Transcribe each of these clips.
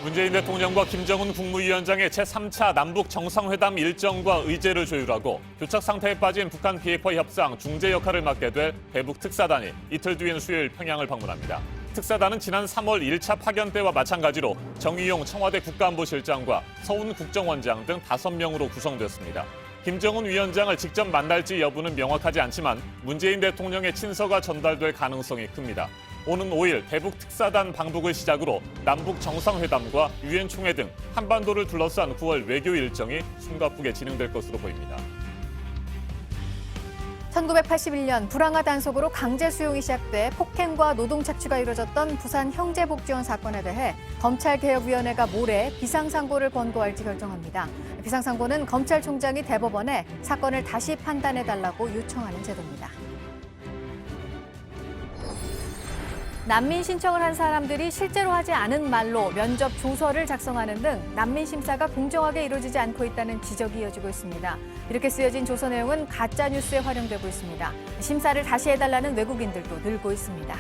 문재인 대통령과 김정은 국무위원장의 제3차 남북 정상회담 일정과 의제를 조율하고 교착 상태에 빠진 북한 비핵화 협상 중재 역할을 맡게 될 대북 특사단이 이틀 뒤인 수요일 평양을 방문합니다. 특사단은 지난 3월 1차 파견 때와 마찬가지로 정의용 청와대 국가안보실장과 서훈 국정원장 등 5명으로 구성됐습니다. 김정은 위원장을 직접 만날지 여부는 명확하지 않지만 문재인 대통령의 친서가 전달될 가능성이 큽니다. 오는 5일 대북 특사단 방북을 시작으로 남북 정상회담과 유엔 총회 등 한반도를 둘러싼 9월 외교 일정이 숨가쁘게 진행될 것으로 보입니다. 1981년 불황화 단속으로 강제 수용이 시작돼 폭행과 노동 착취가 이루어졌던 부산 형제복지원 사건에 대해 검찰개혁위원회가 모레 비상상고를 권고할지 결정합니다. 비상상고는 검찰총장이 대법원에 사건을 다시 판단해달라고 요청하는 제도입니다. 난민 신청을 한 사람들이 실제로 하지 않은 말로 면접 조서를 작성하는 등 난민 심사가 공정하게 이루어지지 않고 있다는 지적이 이어지고 있습니다. 이렇게 쓰여진 조서 내용은 가짜 뉴스에 활용되고 있습니다. 심사를 다시 해달라는 외국인들도 늘고 있습니다.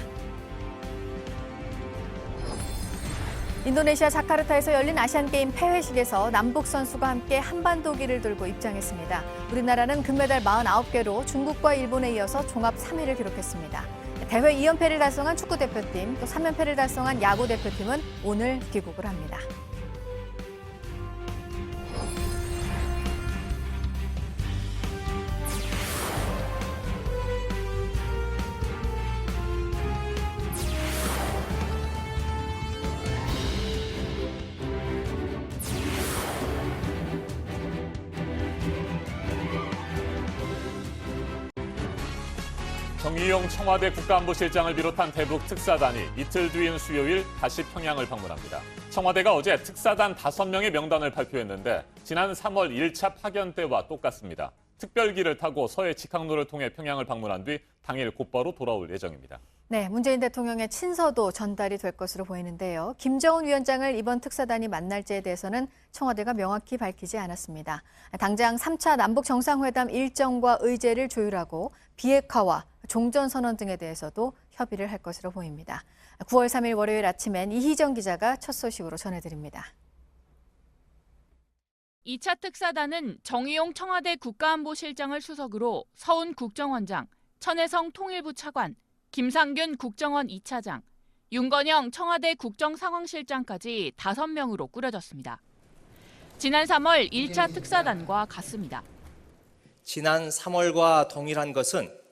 인도네시아 자카르타에서 열린 아시안게임 폐회식에서 남북 선수가 함께 한반도기를 들고 입장했습니다. 우리나라는 금메달 49개로 중국과 일본에 이어서 종합 3위를 기록했습니다. 대회 2연패를 달성한 축구대표팀, 또 3연패를 달성한 야구대표팀은 오늘 귀국을 합니다. 정의용 청와대 국가안보실장을 비롯한 대북 특사단이 이틀 뒤인 수요일 다시 평양을 방문합니다. 청와대가 어제 특사단 5명의 명단을 발표했는데 지난 3월 1차 파견 때와 똑같습니다. 특별기를 타고 서해 직항로를 통해 평양을 방문한 뒤 당일 곧바로 돌아올 예정입니다. 네, 문재인 대통령의 친서도 전달이 될 것으로 보이는데요. 김정은 위원장을 이번 특사단이 만날지에 대해서는 청와대가 명확히 밝히지 않았습니다. 당장 3차 남북 정상회담 일정과 의제를 조율하고 비핵화와 종전선언 등에 대해서도 협의를 할 것으로 보입니다. 9월 3일 월요일 아침엔 이희정 기자가 첫 소식으로 전해드립니다. 2차 특사단은 정의용 청와대 국가안보실장을 수석으로 서훈 국정원장, 천혜성 통일부 차관, 김상균 국정원 2차장, 윤건영 청와대 국정상황실장까지 5명으로 꾸려졌습니다. 지난 3월 1차 특사단과 같습니다. 지난 3월과 동일한 것은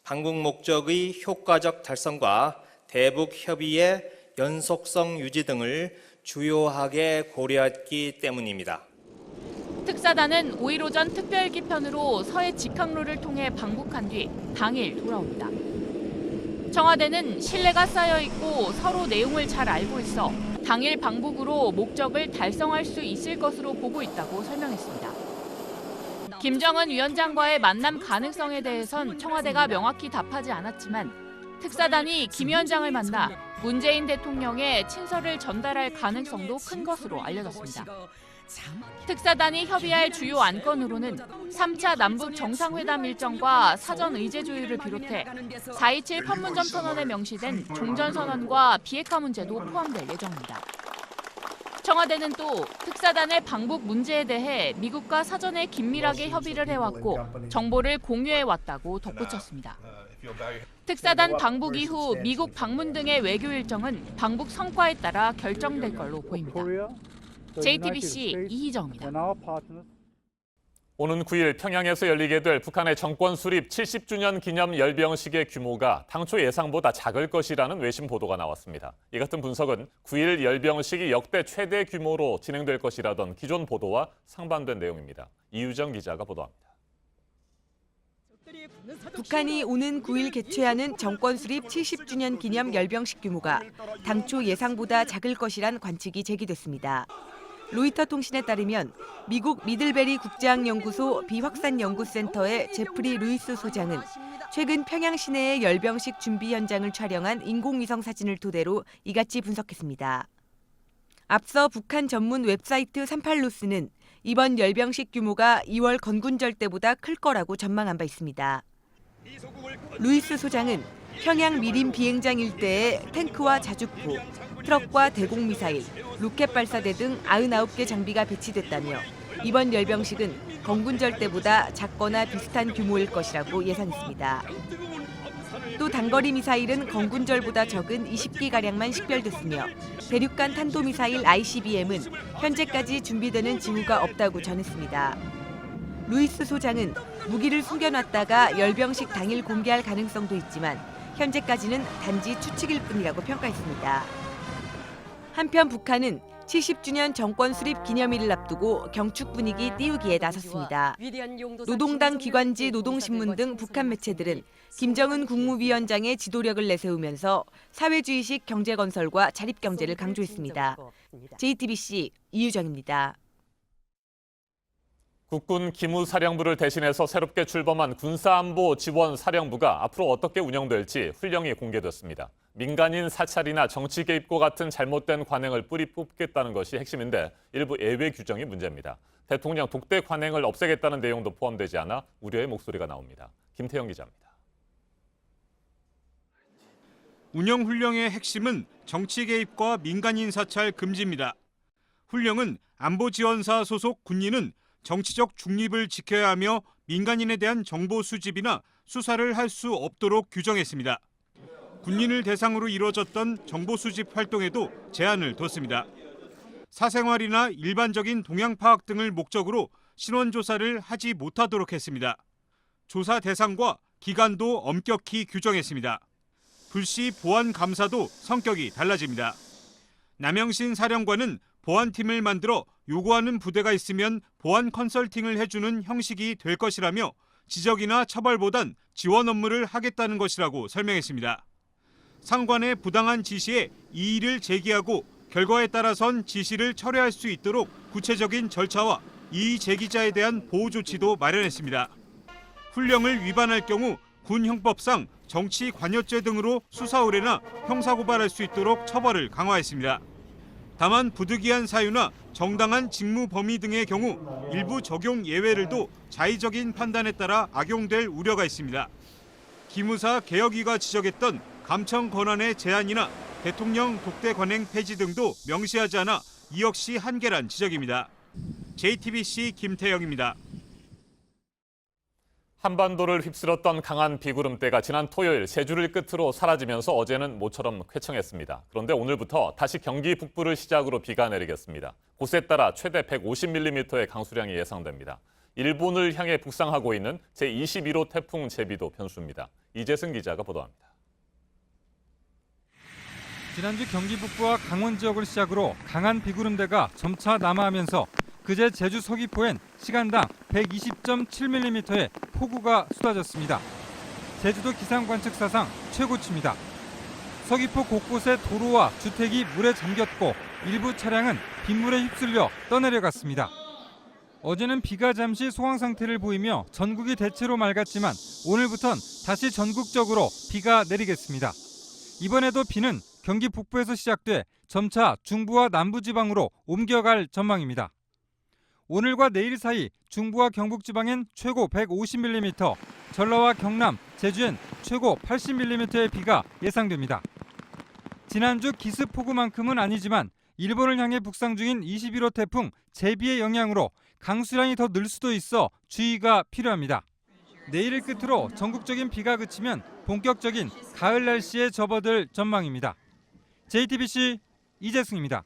방북 목적의 효과적 달성과 대북 협의의 연속성 유지 등을 주요하게 고려했기 때문입니다. 특사단은 5일 오전 특별기편으로 서해 직항로를 통해 방북한 뒤 당일 돌아옵니다. 청와대는 신뢰가 쌓여 있고 서로 내용을 잘 알고 있어 당일 방북으로 목적을 달성할 수 있을 것으로 보고 있다고 설명했습니다. 김정은 위원장과의 만남 가능성에 대해선 청와대가 명확히 답하지 않았지만 특사단이 김 위원장을 만나 문재인 대통령의 친서를 전달할 가능성도 큰 것으로 알려졌습니다. 특사단이 협의할 주요 안건으로는 3차 남북 정상회담 일정과 사전 의제 조율을 비롯해 4.27 판문점 선언에 명시된 종전선언과 비핵화 문제도 포함될 예정입니다. 청와대는 또 특사단의 방북 문제에 대해 미국과 사전에 긴밀하게 협의를 해왔고 정보를 공유해왔다고 덧붙였습니다. 특사단 방북 이후 미국 방문 등의 외교 일정은 방북 성과에 따라 결정될 걸로 보입니다. JTBC 이희정입니다. 오는 9일 평양에서 열리게 될 북한의 정권 수립 70주년 기념 열병식의 규모가 당초 예상보다 작을 것이라는 외신 보도가 나왔습니다. 이 같은 분석은 9일 열병식이 역대 최대 규모로 진행될 것이라던 기존 보도와 상반된 내용입니다. 이유정 기자가 보도합니다. 북한이 오는 9일 개최하는 정권 수립 70주년 기념 열병식 규모가 당초 예상보다 작을 것이란 관측이 제기됐습니다. 로이터 통신에 따르면 미국 미들베리 국제학연구소 비확산연구센터의 제프리 루이스 소장은 최근 평양 시내의 열병식 준비 현장을 촬영한 인공위성 사진을 토대로 이같이 분석했습니다. 앞서 북한 전문 웹사이트 38뉴스는 이번 열병식 규모가 2월 건군절 때보다 클 거라고 전망한 바 있습니다. 루이스 소장은 평양 미림 비행장 일대에 탱크와 자주포, 트럭과 대공미사일, 로켓 발사대 등 99개 장비가 배치됐다며 이번 열병식은 건군절 때보다 작거나 비슷한 규모일 것이라고 예상했습니다. 또 단거리 미사일은 건군절보다 적은 20기가량만 식별됐으며 대륙간 탄도미사일 ICBM은 현재까지 준비되는 징후가 없다고 전했습니다. 루이스 소장은 무기를 숨겨놨다가 열병식 당일 공개할 가능성도 있지만 현재까지는 단지 추측일 뿐이라고 평가했습니다. 한편 북한은 70주년 정권 수립 기념일을 앞두고 경축 분위기 띄우기에 나섰습니다. 노동당 기관지 노동신문 등 북한 매체들은 김정은 국무위원장의 지도력을 내세우면서 사회주의식 경제건설과 자립경제를 강조했습니다. JTBC 이유정입니다. 국군 기무사령부를 대신해서 새롭게 출범한 군사안보지원사령부가 앞으로 어떻게 운영될지 훈령이 공개됐습니다. 민간인 사찰이나 정치 개입과 같은 잘못된 관행을 뿌리 뽑겠다는 것이 핵심인데 일부 예외 규정이 문제입니다. 대통령 독대 관행을 없애겠다는 내용도 포함되지 않아 우려의 목소리가 나옵니다. 김태형 기자입니다. 운영 훈령의 핵심은 정치 개입과 민간인 사찰 금지입니다. 훈령은 안보지원사 소속 군인은 정치적 중립을 지켜야 하며 민간인에 대한 정보 수집이나 수사를 할 수 없도록 규정했습니다. 군인을 대상으로 이루어졌던 정보 수집 활동에도 제한을 뒀습니다. 사생활이나 일반적인 동향 파악 등을 목적으로 신원 조사를 하지 못하도록 했습니다. 조사 대상과 기간도 엄격히 규정했습니다. 불시 보안 감사도 성격이 달라집니다. 남영신 사령관은 보안팀을 만들어 요구하는 부대가 있으면 보안 컨설팅을 해주는 형식이 될 것이라며 지적이나 처벌보단 지원 업무를 하겠다는 것이라고 설명했습니다. 상관의 부당한 지시에 이의를 제기하고 결과에 따라선 지시를 철회할 수 있도록 구체적인 절차와 이의 제기자에 대한 보호 조치도 마련했습니다. 훈령을 위반할 경우 군 형법상 정치 관여죄 등으로 수사 의뢰나 형사고발할 수 있도록 처벌을 강화했습니다. 다만 부득이한 사유나 정당한 직무 범위 등의 경우 일부 적용 예외를 둬 자의적인 판단에 따라 악용될 우려가 있습니다. 기무사 개혁위가 지적했던 감청 권한의 제한이나 대통령 독대 관행 폐지 등도 명시하지 않아 이 역시 한계란 지적입니다. JTBC 김태영입니다. 한반도를 휩쓸었던 강한 비구름대가 지난 토요일 제주를 끝으로 사라지면서 어제는 모처럼 쾌청했습니다. 그런데 오늘부터 다시 경기 북부를 시작으로 비가 내리겠습니다. 곳에 따라 최대 150mm의 강수량이 예상됩니다. 일본을 향해 북상하고 있는 제21호 태풍 제비도 변수입니다. 이재승 기자가 보도합니다. 지난주 경기 북부와 강원 지역을 시작으로 강한 비구름대가 점차 남하하면서 그제 제주 서귀포엔 시간당 120.7mm의 폭우가 쏟아졌습니다. 제주도 기상관측사상 최고치입니다. 서귀포 곳곳의 도로와 주택이 물에 잠겼고 일부 차량은 빗물에 휩쓸려 떠내려갔습니다. 어제는 비가 잠시 소강 상태를 보이며 전국이 대체로 맑았지만 오늘부턴 다시 전국적으로 비가 내리겠습니다. 이번에도 비는 경기 북부에서 시작돼 점차 중부와 남부지방으로 옮겨갈 전망입니다. 오늘과 내일 사이 중부와 경북지방엔 최고 150mm, 전라와 경남, 제주엔 최고 80mm의 비가 예상됩니다. 지난주 기습폭우만큼은 아니지만 일본을 향해 북상 중인 21호 태풍 제비의 영향으로 강수량이 더 늘 수도 있어 주의가 필요합니다. 내일을 끝으로 전국적인 비가 그치면 본격적인 가을 날씨에 접어들 전망입니다. JTBC 이재승입니다.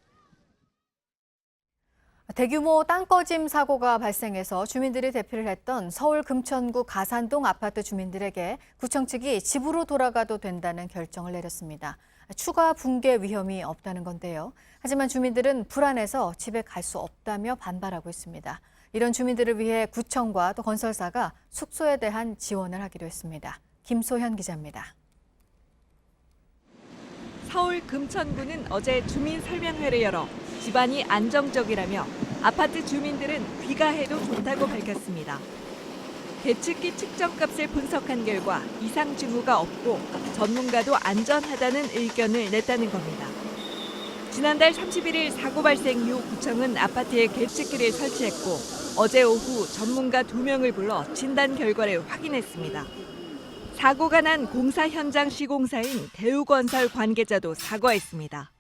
대규모 땅꺼짐 사고가 발생해서 주민들이 대피를 했던 서울 금천구 가산동 아파트 주민들에게 구청 측이 집으로 돌아가도 된다는 결정을 내렸습니다. 추가 붕괴 위험이 없다는 건데요. 하지만 주민들은 불안해서 집에 갈 수 없다며 반발하고 있습니다. 이런 주민들을 위해 구청과 또 건설사가 숙소에 대한 지원을 하기로 했습니다. 김소현 기자입니다. 서울 금천구는 어제 주민 설명회를 열어 집안이 안정적이라며 아파트 주민들은 귀가해도 좋다고 밝혔습니다. 계측기 측정값을 분석한 결과 이상 징후가 없고 전문가도 안전하다는 의견을 냈다는 겁니다. 지난달 31일 사고 발생 이후 구청은 아파트에 계측기를 설치했고 어제 오후 전문가 2명을 불러 진단 결과를 확인했습니다. 사고가 난 공사 현장 시공사인 대우건설 관계자도 사과했습니다.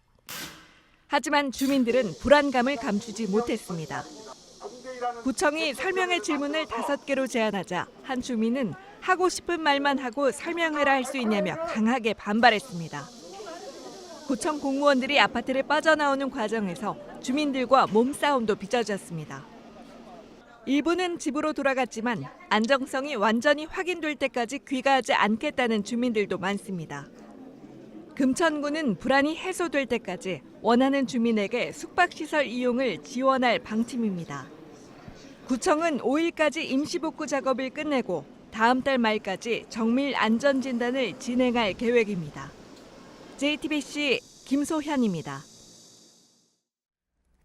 하지만 주민들은 불안감을 감추지 못했습니다. 구청이 설명회 질문을 5개로 제안하자 한 주민은 하고 싶은 말만 하고 설명회라 할 수 있냐며 강하게 반발했습니다. 구청 공무원들이 아파트를 빠져나오는 과정에서 주민들과 몸싸움도 빚어졌습니다. 일부는 집으로 돌아갔지만 안정성이 완전히 확인될 때까지 귀가하지 않겠다는 주민들도 많습니다. 금천구는 불안이 해소될 때까지 원하는 주민에게 숙박시설 이용을 지원할 방침입니다. 구청은 5일까지 임시복구 작업을 끝내고 다음 달 말까지 정밀 안전진단을 진행할 계획입니다. JTBC 김소현입니다.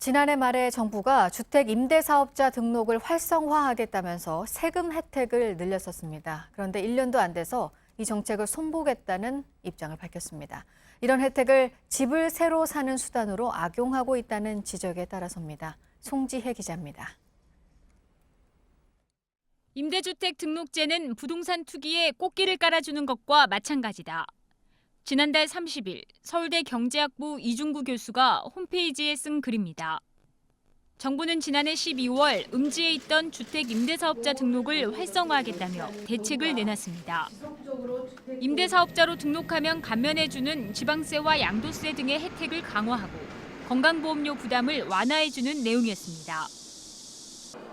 지난해 말에 정부가 주택 임대사업자 등록을 활성화하겠다면서 세금 혜택을 늘렸었습니다. 그런데 1년도 안 돼서 이 정책을 손보겠다는 입장을 밝혔습니다. 이런 혜택을 집을 새로 사는 수단으로 악용하고 있다는 지적에 따라서입니다. 송지혜 기자입니다. 임대주택 등록제는 부동산 투기에 꽃길을 깔아주는 것과 마찬가지다. 지난달 30일 서울대 경제학부 이중구 교수가 홈페이지에 쓴 글입니다. 정부는 지난해 12월 음지에 있던 주택 임대사업자 등록을 활성화하겠다며 대책을 내놨습니다. 임대사업자로 등록하면 감면해주는 지방세와 양도세 등의 혜택을 강화하고 건강보험료 부담을 완화해주는 내용이었습니다.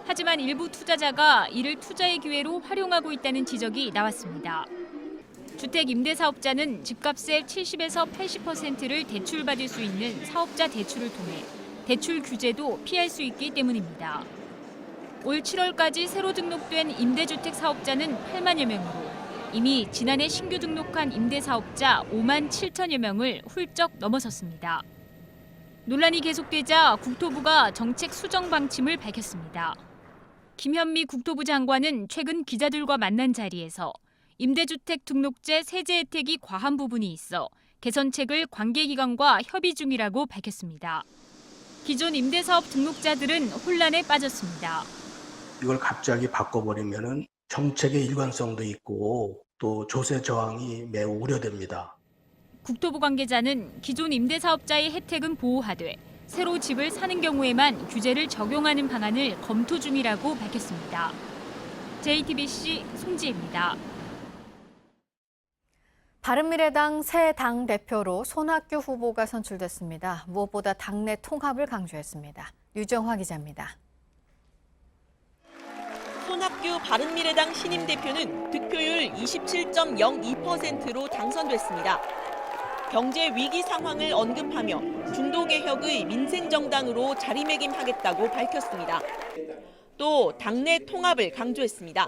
하지만 일부 투자자가 이를 투자의 기회로 활용하고 있다는 지적이 나왔습니다. 주택 임대사업자는 집값의 70에서 80%를 대출받을 수 있는 사업자 대출을 통해 대출 규제도 피할 수 있기 때문입니다. 올 7월까지 새로 등록된 임대주택 사업자는 8만여 명으로 이미 지난해 신규 등록한 임대사업자 5만 7천여 명을 훌쩍 넘어섰습니다. 논란이 계속되자 국토부가 정책 수정 방침을 밝혔습니다. 김현미 국토부 장관은 최근 기자들과 만난 자리에서 임대주택 등록제 세제 혜택이 과한 부분이 있어 개선책을 관계기관과 협의 중이라고 밝혔습니다. 기존 임대사업 등록자들은 혼란에 빠졌습니다. 이걸 갑자기 바꿔버리면은 정책의 일관성도 있고 또 조세 저항이 매우 우려됩니다. 국토부 관계자는 기존 임대사업자의 혜택은 보호하되 새로 집을 사는 경우에만 규제를 적용하는 방안을 검토 중이라고 밝혔습니다. JTBC 송지혜입니다. 바른미래당 새 당대표로 손학규 후보가 선출됐습니다. 무엇보다 당내 통합을 강조했습니다. 유정화 기자입니다. 손학규 바른미래당 신임 대표는 득표율 27.02%로 당선됐습니다. 경제 위기 상황을 언급하며 중도개혁의 민생정당으로 자리매김하겠다고 밝혔습니다. 또 당내 통합을 강조했습니다.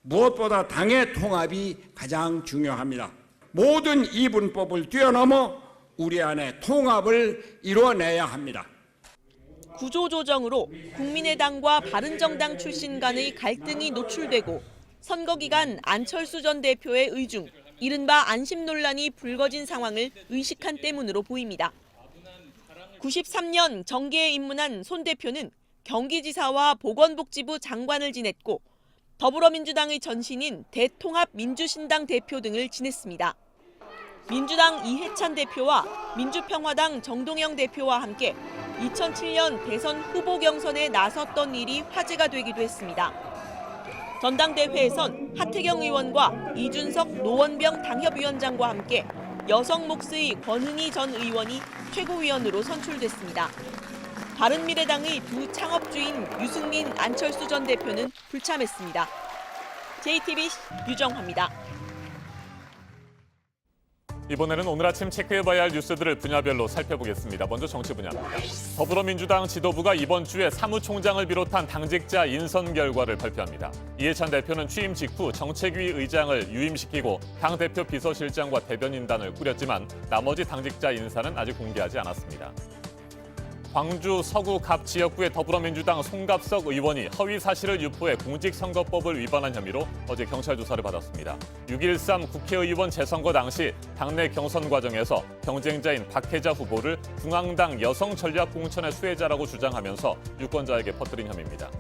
무엇보다 당의 통합이 가장 중요합니다. 모든 이분법을 뛰어넘어 우리 안에 통합을 이루어내야 합니다. 구조조정으로 국민의당과 바른정당 출신 간의 갈등이 노출되고 선거 기간 안철수 전 대표의 의중, 이른바 안심 논란이 불거진 상황을 의식한 때문으로 보입니다. 93년 정계에 입문한 손 대표는 경기지사와 보건복지부 장관을 지냈고 더불어민주당의 전신인 대통합민주신당 대표 등을 지냈습니다. 민주당 이해찬 대표와 민주평화당 정동영 대표와 함께 2007년 대선 후보 경선에 나섰던 일이 화제가 되기도 했습니다. 전당대회에선 하태경 의원과 이준석 노원병 당협위원장과 함께 여성 몫의 권은희 전 의원이 최고위원으로 선출됐습니다. 바른미래당의 두 창업주인 유승민, 안철수 전 대표는 불참했습니다. JTBC 유정화입니다. 이번에는 오늘 아침 체크해봐야 할 뉴스들을 분야별로 살펴보겠습니다. 먼저 정치 분야입니다. 더불어민주당 지도부가 이번 주에 사무총장을 비롯한 당직자 인선 결과를 발표합니다. 이해찬 대표는 취임 직후 정책위 의장을 유임시키고 당대표 비서실장과 대변인단을 꾸렸지만 나머지 당직자 인사는 아직 공개하지 않았습니다. 광주 서구 갑 지역구의 더불어민주당 송갑석 의원이 허위 사실을 유포해 공직선거법을 위반한 혐의로 어제 경찰 조사를 받았습니다. 6.13 국회의원 재선거 당시 당내 경선 과정에서 경쟁자인 박혜자 후보를 중앙당 여성전략공천의 수혜자라고 주장하면서 유권자에게 퍼뜨린 혐의입니다.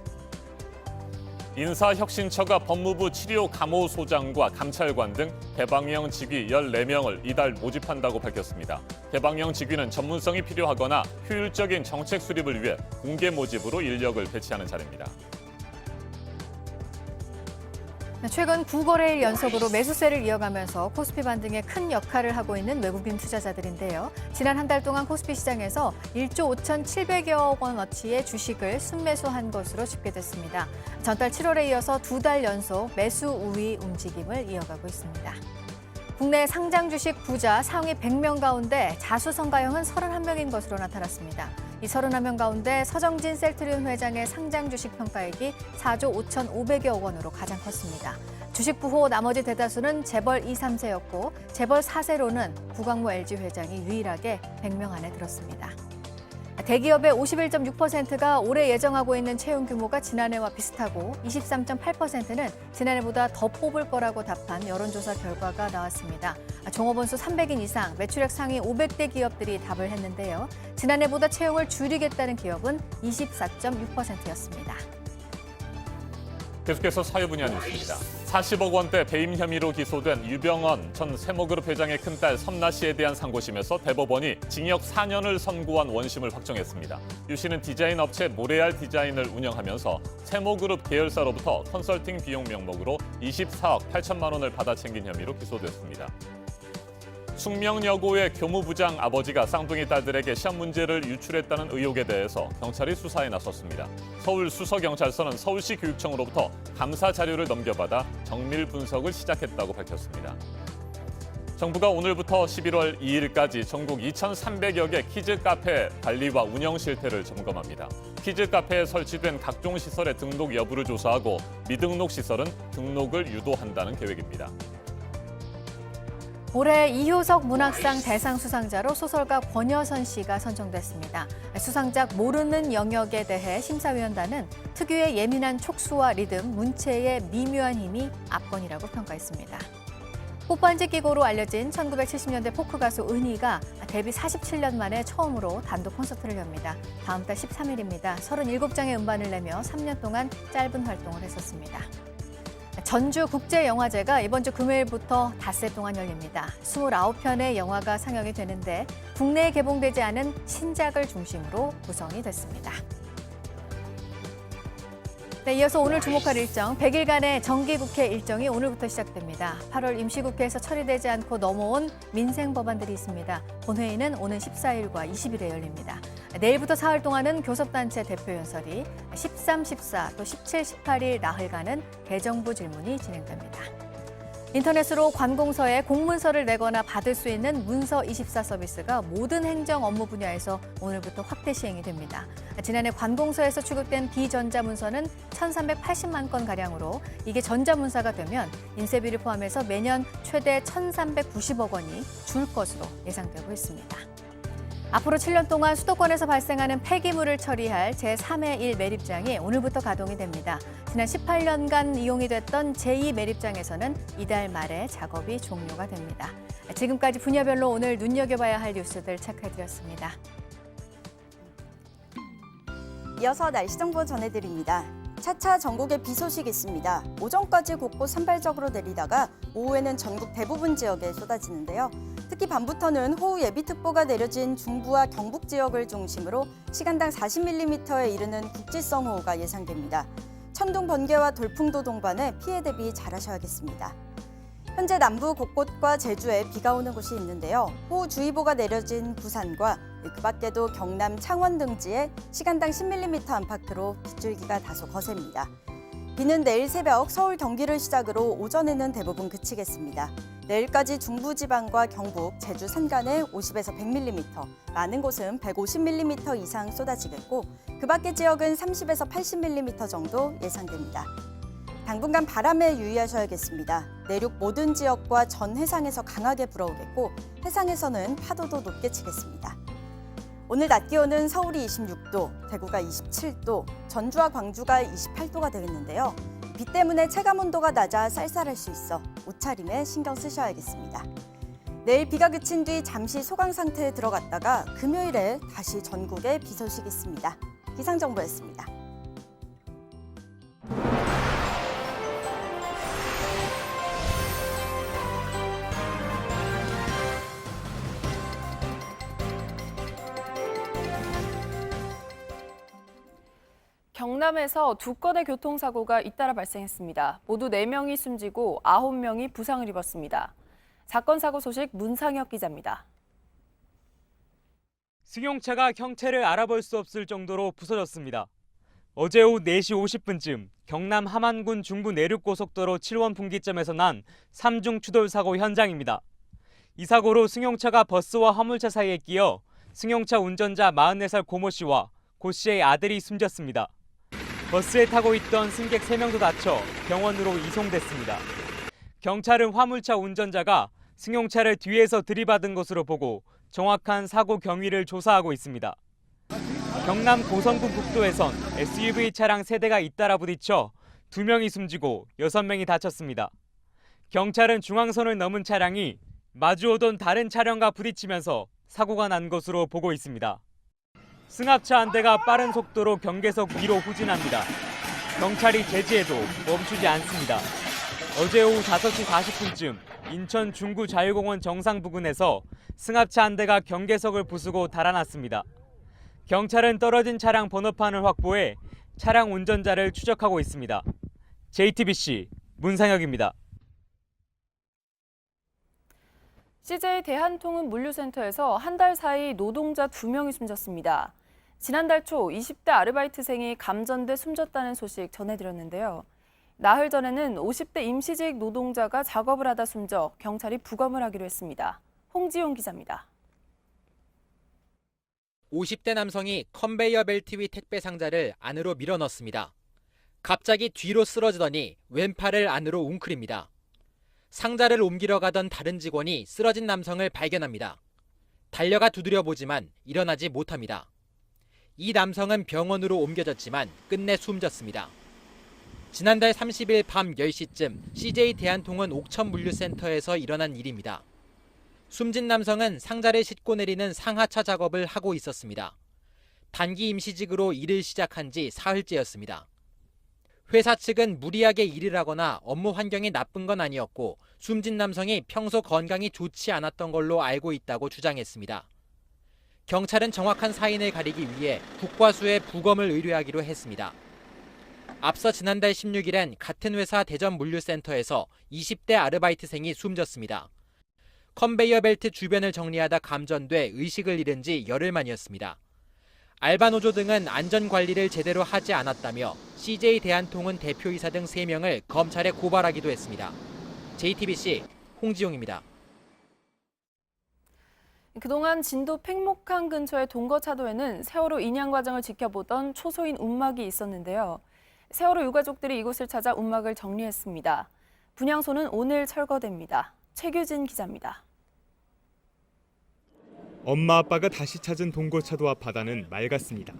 인사혁신처가 법무부 치료감호소장과 감찰관 등 개방형 직위 14명을 이달 모집한다고 밝혔습니다. 개방형 직위는 전문성이 필요하거나 효율적인 정책 수립을 위해 공개 모집으로 인력을 배치하는 차례입니다. 최근 9거래일 연속으로 매수세를 이어가면서 코스피 반등에 큰 역할을 하고 있는 외국인 투자자들인데요. 지난 한 달 동안 코스피 시장에서 1조 5,700여 원어치의 주식을 순매수한 것으로 집계됐습니다. 전달 7월에 이어서 2달 연속 매수 우위 움직임을 이어가고 있습니다. 국내 상장 주식 부자 상위 100명 가운데 자수성가형은 31명인 것으로 나타났습니다. 이 31명 가운데 서정진 셀트리온 회장의 상장 주식 평가액이 4조 5,500여 원으로 가장 컸습니다. 주식 부호 나머지 대다수는 재벌 2, 3세였고 재벌 4세로는 구광모 LG 회장이 유일하게 100명 안에 들었습니다. 대기업의 51.6%가 올해 예정하고 있는 채용 규모가 지난해와 비슷하고 23.8%는 지난해보다 더 뽑을 거라고 답한 여론조사 결과가 나왔습니다. 종업원수 300인 이상, 매출액 상위 500대 기업들이 답을 했는데요. 지난해보다 채용을 줄이겠다는 기업은 24.6%였습니다. 계속해서 사회 분야 뉴스입니다. 40억 원대 배임 혐의로 기소된 유병언 전 세모그룹 회장의 큰딸 섬나 씨에 대한 상고심에서 대법원이 징역 4년을 선고한 원심을 확정했습니다. 유 씨는 디자인 업체 모레알 디자인을 운영하면서 세모그룹 계열사로부터 컨설팅 비용 명목으로 24억 8천만 원을 받아 챙긴 혐의로 기소됐습니다. 숙명여고의 교무부장 아버지가 쌍둥이 딸들에게 시험 문제를 유출했다는 의혹에 대해서 경찰이 수사에 나섰습니다. 서울수서경찰서는 서울시 교육청으로부터 감사 자료를 넘겨받아 정밀 분석을 시작했다고 밝혔습니다. 정부가 오늘부터 11월 2일까지 전국 2,300여 개 키즈 카페 관리와 운영 실태를 점검합니다. 키즈 카페에 설치된 각종 시설의 등록 여부를 조사하고 미등록 시설은 등록을 유도한다는 계획입니다. 올해 이효석 문학상 대상 수상자로 소설가 권여선 씨가 선정됐습니다. 수상작 모르는 영역에 대해 심사위원단은 특유의 예민한 촉수와 리듬, 문체의 미묘한 힘이 압권이라고 평가했습니다. 뽀뽀한지 끼고로 알려진 1970년대 포크 가수 은희가 데뷔 47년 만에 처음으로 단독 콘서트를 엽니다. 다음 달 13일입니다. 37장의 음반을 내며 3년 동안 짧은 활동을 했었습니다. 전주국제영화제가 이번 주 금요일부터 닷새 동안 열립니다. 29편의 영화가 상영이 되는데 국내에 개봉되지 않은 신작을 중심으로 구성이 됐습니다. 네, 이어서 오늘 주목할 일정, 100일간의 정기국회 일정이 오늘부터 시작됩니다. 8월 임시국회에서 처리되지 않고 넘어온 민생 법안들이 있습니다. 본회의는 오는 14일과 20일에 열립니다. 내일부터 사흘 동안은 교섭단체 대표연설이, 13, 14, 또 17, 18일 나흘간은 대정부 질문이 진행됩니다. 인터넷으로 관공서에 공문서를 내거나 받을 수 있는 문서24 서비스가 모든 행정 업무 분야에서 오늘부터 확대 시행이 됩니다. 지난해 관공서에서 취급된 비전자문서는 1,380만 건가량으로 이게 전자문서가 되면 인쇄비를 포함해서 매년 최대 1,390억 원이 줄 것으로 예상되고 있습니다. 앞으로 7년 동안 수도권에서 발생하는 폐기물을 처리할 제3의1 매립장이 오늘부터 가동이 됩니다. 지난 18년간 이용이 됐던 제2 매립장에서는 이달 말에 작업이 종료가 됩니다. 지금까지 분야별로 오늘 눈여겨봐야 할 뉴스들 체크해드렸습니다. 이어서 날씨 정보 전해드립니다. 차차 전국에 비 소식 있습니다. 오전까지 곳곳 산발적으로 내리다가 오후에는 전국 대부분 지역에 쏟아지는데요. 특히 밤부터는 호우 예비특보가 내려진 중부와 경북 지역을 중심으로 시간당 40mm에 이르는 국지성 호우가 예상됩니다. 천둥, 번개와 돌풍도 동반해 피해 대비 잘하셔야겠습니다. 현재 남부 곳곳과 제주에 비가 오는 곳이 있는데요. 호우주의보가 내려진 부산과 그 밖에도 경남, 창원 등지에 시간당 10mm 안팎으로 빗줄기가 다소 거셉니다. 비는 내일 새벽 서울, 경기를 시작으로 오전에는 대부분 그치겠습니다. 내일까지 중부지방과 경북, 제주 산간에 50에서 100mm, 많은 곳은 150mm 이상 쏟아지겠고 그 밖의 지역은 30에서 80mm 정도 예상됩니다. 당분간 바람에 유의하셔야겠습니다. 내륙 모든 지역과 전 해상에서 강하게 불어오겠고 해상에서는 파도도 높게 치겠습니다. 오늘 낮 기온은 서울이 26도, 대구가 27도, 전주와 광주가 28도가 되겠는데요. 비 때문에 체감온도가 낮아 쌀쌀할 수 있어 옷차림에 신경 쓰셔야겠습니다. 내일 비가 그친 뒤 잠시 소강 상태에 들어갔다가 금요일에 다시 전국에 비 소식이 있습니다. 기상정보였습니다. 경남에서 두 건의 교통사고가 잇따라 발생했습니다. 모두 4명이 숨지고 9명이 부상을 입었습니다. 사건 사고 소식 문상혁 기자입니다. 승용차가 형체를 알아볼 수 없을 정도로 부서졌습니다. 어제 오후 4시 50분쯤 경남 함안군 중부 내륙고속도로 7원 분기점에서 난 3중 추돌 사고 현장입니다. 이 사고로 승용차가 버스와 화물차 사이에 끼어 승용차 운전자 44살 고모 씨와 고 씨의 아들이 숨졌습니다. 버스에 타고 있던 승객 3명도 다쳐 병원으로 이송됐습니다. 경찰은 화물차 운전자가 승용차를 뒤에서 들이받은 것으로 보고 정확한 사고 경위를 조사하고 있습니다. 경남 고성군 국도에선 SUV 차량 3대가 잇따라 부딪혀 2명이 숨지고 6명이 다쳤습니다. 경찰은 중앙선을 넘은 차량이 마주오던 다른 차량과 부딪히면서 사고가 난 것으로 보고 있습니다. 승합차 한 대가 빠른 속도로 경계석 위로 후진합니다. 경찰이 제지해도 멈추지 않습니다. 어제 오후 5시 40분쯤 인천 중구 자유공원 정상 부근에서 승합차 한 대가 경계석을 부수고 달아났습니다. 경찰은 떨어진 차량 번호판을 확보해 차량 운전자를 추적하고 있습니다. JTBC 문상혁입니다. CJ 대한통운 물류센터에서 한 달 사이 노동자 2명이 숨졌습니다. 지난달 초 20대 아르바이트생이 감전돼 숨졌다는 소식 전해드렸는데요. 나흘 전에는 50대 임시직 노동자가 작업을 하다 숨져 경찰이 부검을 하기로 했습니다. 홍지용 기자입니다. 50대 남성이 컨베이어 벨트 위 택배 상자를 안으로 밀어넣습니다. 갑자기 뒤로 쓰러지더니 왼팔을 안으로 웅크립니다. 상자를 옮기러 가던 다른 직원이 쓰러진 남성을 발견합니다. 달려가 두드려보지만 일어나지 못합니다. 이 남성은 병원으로 옮겨졌지만 끝내 숨졌습니다. 지난달 30일 밤 10시쯤 CJ 대한통운 옥천물류센터에서 일어난 일입니다. 숨진 남성은 상자를 싣고 내리는 상하차 작업을 하고 있었습니다. 단기 임시직으로 일을 시작한 지 사흘째였습니다. 회사 측은 무리하게 일을 하거나 업무 환경이 나쁜 건 아니었고 숨진 남성이 평소 건강이 좋지 않았던 걸로 알고 있다고 주장했습니다. 경찰은 정확한 사인을 가리기 위해 국과수에 부검을 의뢰하기로 했습니다. 앞서 지난달 16일엔 같은 회사 대전 물류센터에서 20대 아르바이트생이 숨졌습니다. 컨베이어 벨트 주변을 정리하다 감전돼 의식을 잃은 지 열흘 만이었습니다. 알바노조 등은 안전관리를 제대로 하지 않았다며 CJ 대한통운 대표이사 등 3명을 검찰에 고발하기도 했습니다. JTBC 홍지용입니다. 그동안 진도 팽목항 근처의 동거차도에는 세월호 인양 과정을 지켜보던 초소인 운막이 있었는데요. 세월호 유가족들이 이곳을 찾아 운막을 정리했습니다. 분향소는 오늘 철거됩니다. 최규진 기자입니다. 엄마 아빠가 다시 찾은 동거차도 앞 바다는 맑았습니다.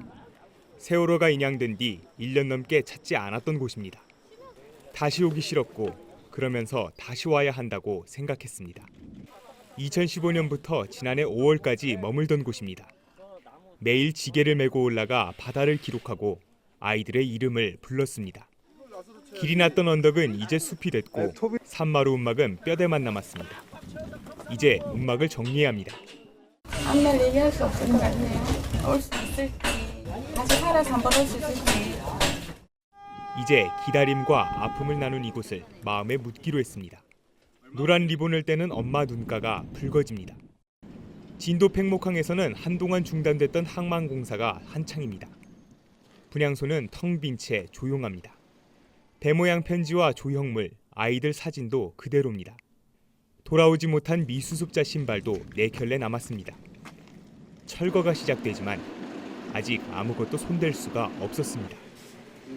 세월호가 인양된 뒤 1년 넘게 찾지 않았던 곳입니다. 다시 오기 싫었고 그러면서 다시 와야 한다고 생각했습니다. 2015년부터 지난해 5월까지 머물던 곳입니다. 매일 지게를 메고 올라가 바다를 기록하고 아이들의 이름을 불렀습니다. 길이 났던 언덕은 이제 숲이 됐고 산마루 운막은 뼈대만 남았습니다. 이제 운막을 정리해야 합니다. 앞날 얘기할 수 없을 것 같네요. 올 수 있을지, 다시 살아서 한번 올 수 있을지. 이제 기다림과 아픔을 나눈 이곳을 마음에 묻기로 했습니다. 노란 리본을 떼는 엄마 눈가가 붉어집니다. 진도 팽목항에서는 한동안 중단됐던 항만공사가 한창입니다. 분향소는 텅 빈 채 조용합니다. 배 모양 편지와 조형물, 아이들 사진도 그대로입니다. 돌아오지 못한 미수습자 신발도 4켤레 남았습니다. 철거가 시작되지만 아직 아무것도 손댈 수가 없었습니다.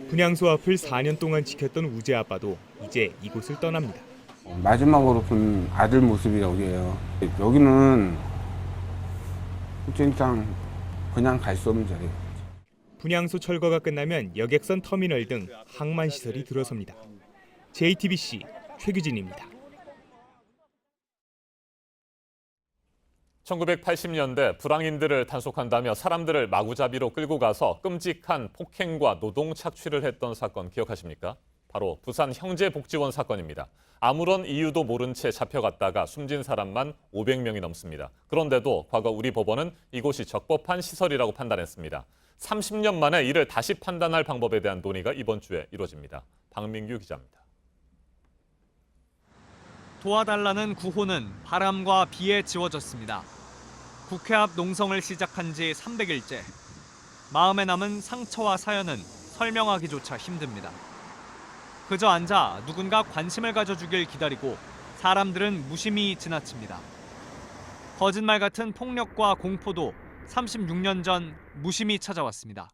분향소 앞을 4년 동안 지켰던 우재 아빠도 이제 이곳을 떠납니다. 마지막으로 본 아들 모습이 여기예요. 여기는 진짜 그냥 갈 수 없는 자리예요. 분향소 철거가 끝나면 여객선 터미널 등 항만 시설이 들어섭니다. JTBC 최규진입니다. 1980년대 불황인들을 단속한다며 사람들을 마구잡이로 끌고 가서 끔찍한 폭행과 노동 착취를 했던 사건 기억하십니까? 바로 부산 형제복지원 사건입니다. 아무런 이유도 모른 채 잡혀갔다가 숨진 사람만 500명이 넘습니다. 그런데도 과거 우리 법원은 이곳이 적법한 시설이라고 판단했습니다. 30년 만에 이를 다시 판단할 방법에 대한 논의가 이번 주에 이루어집니다. 박민규 기자입니다. 도와달라는 구호는 바람과 비에 지워졌습니다. 국회 앞 농성을 시작한 지 300일째. 마음에 남은 상처와 사연은 설명하기조차 힘듭니다. 그저 앉아 누군가 관심을 가져주길 기다리고 사람들은 무심히 지나칩니다. 거짓말 같은 폭력과 공포도 36년 전 무심히 찾아왔습니다.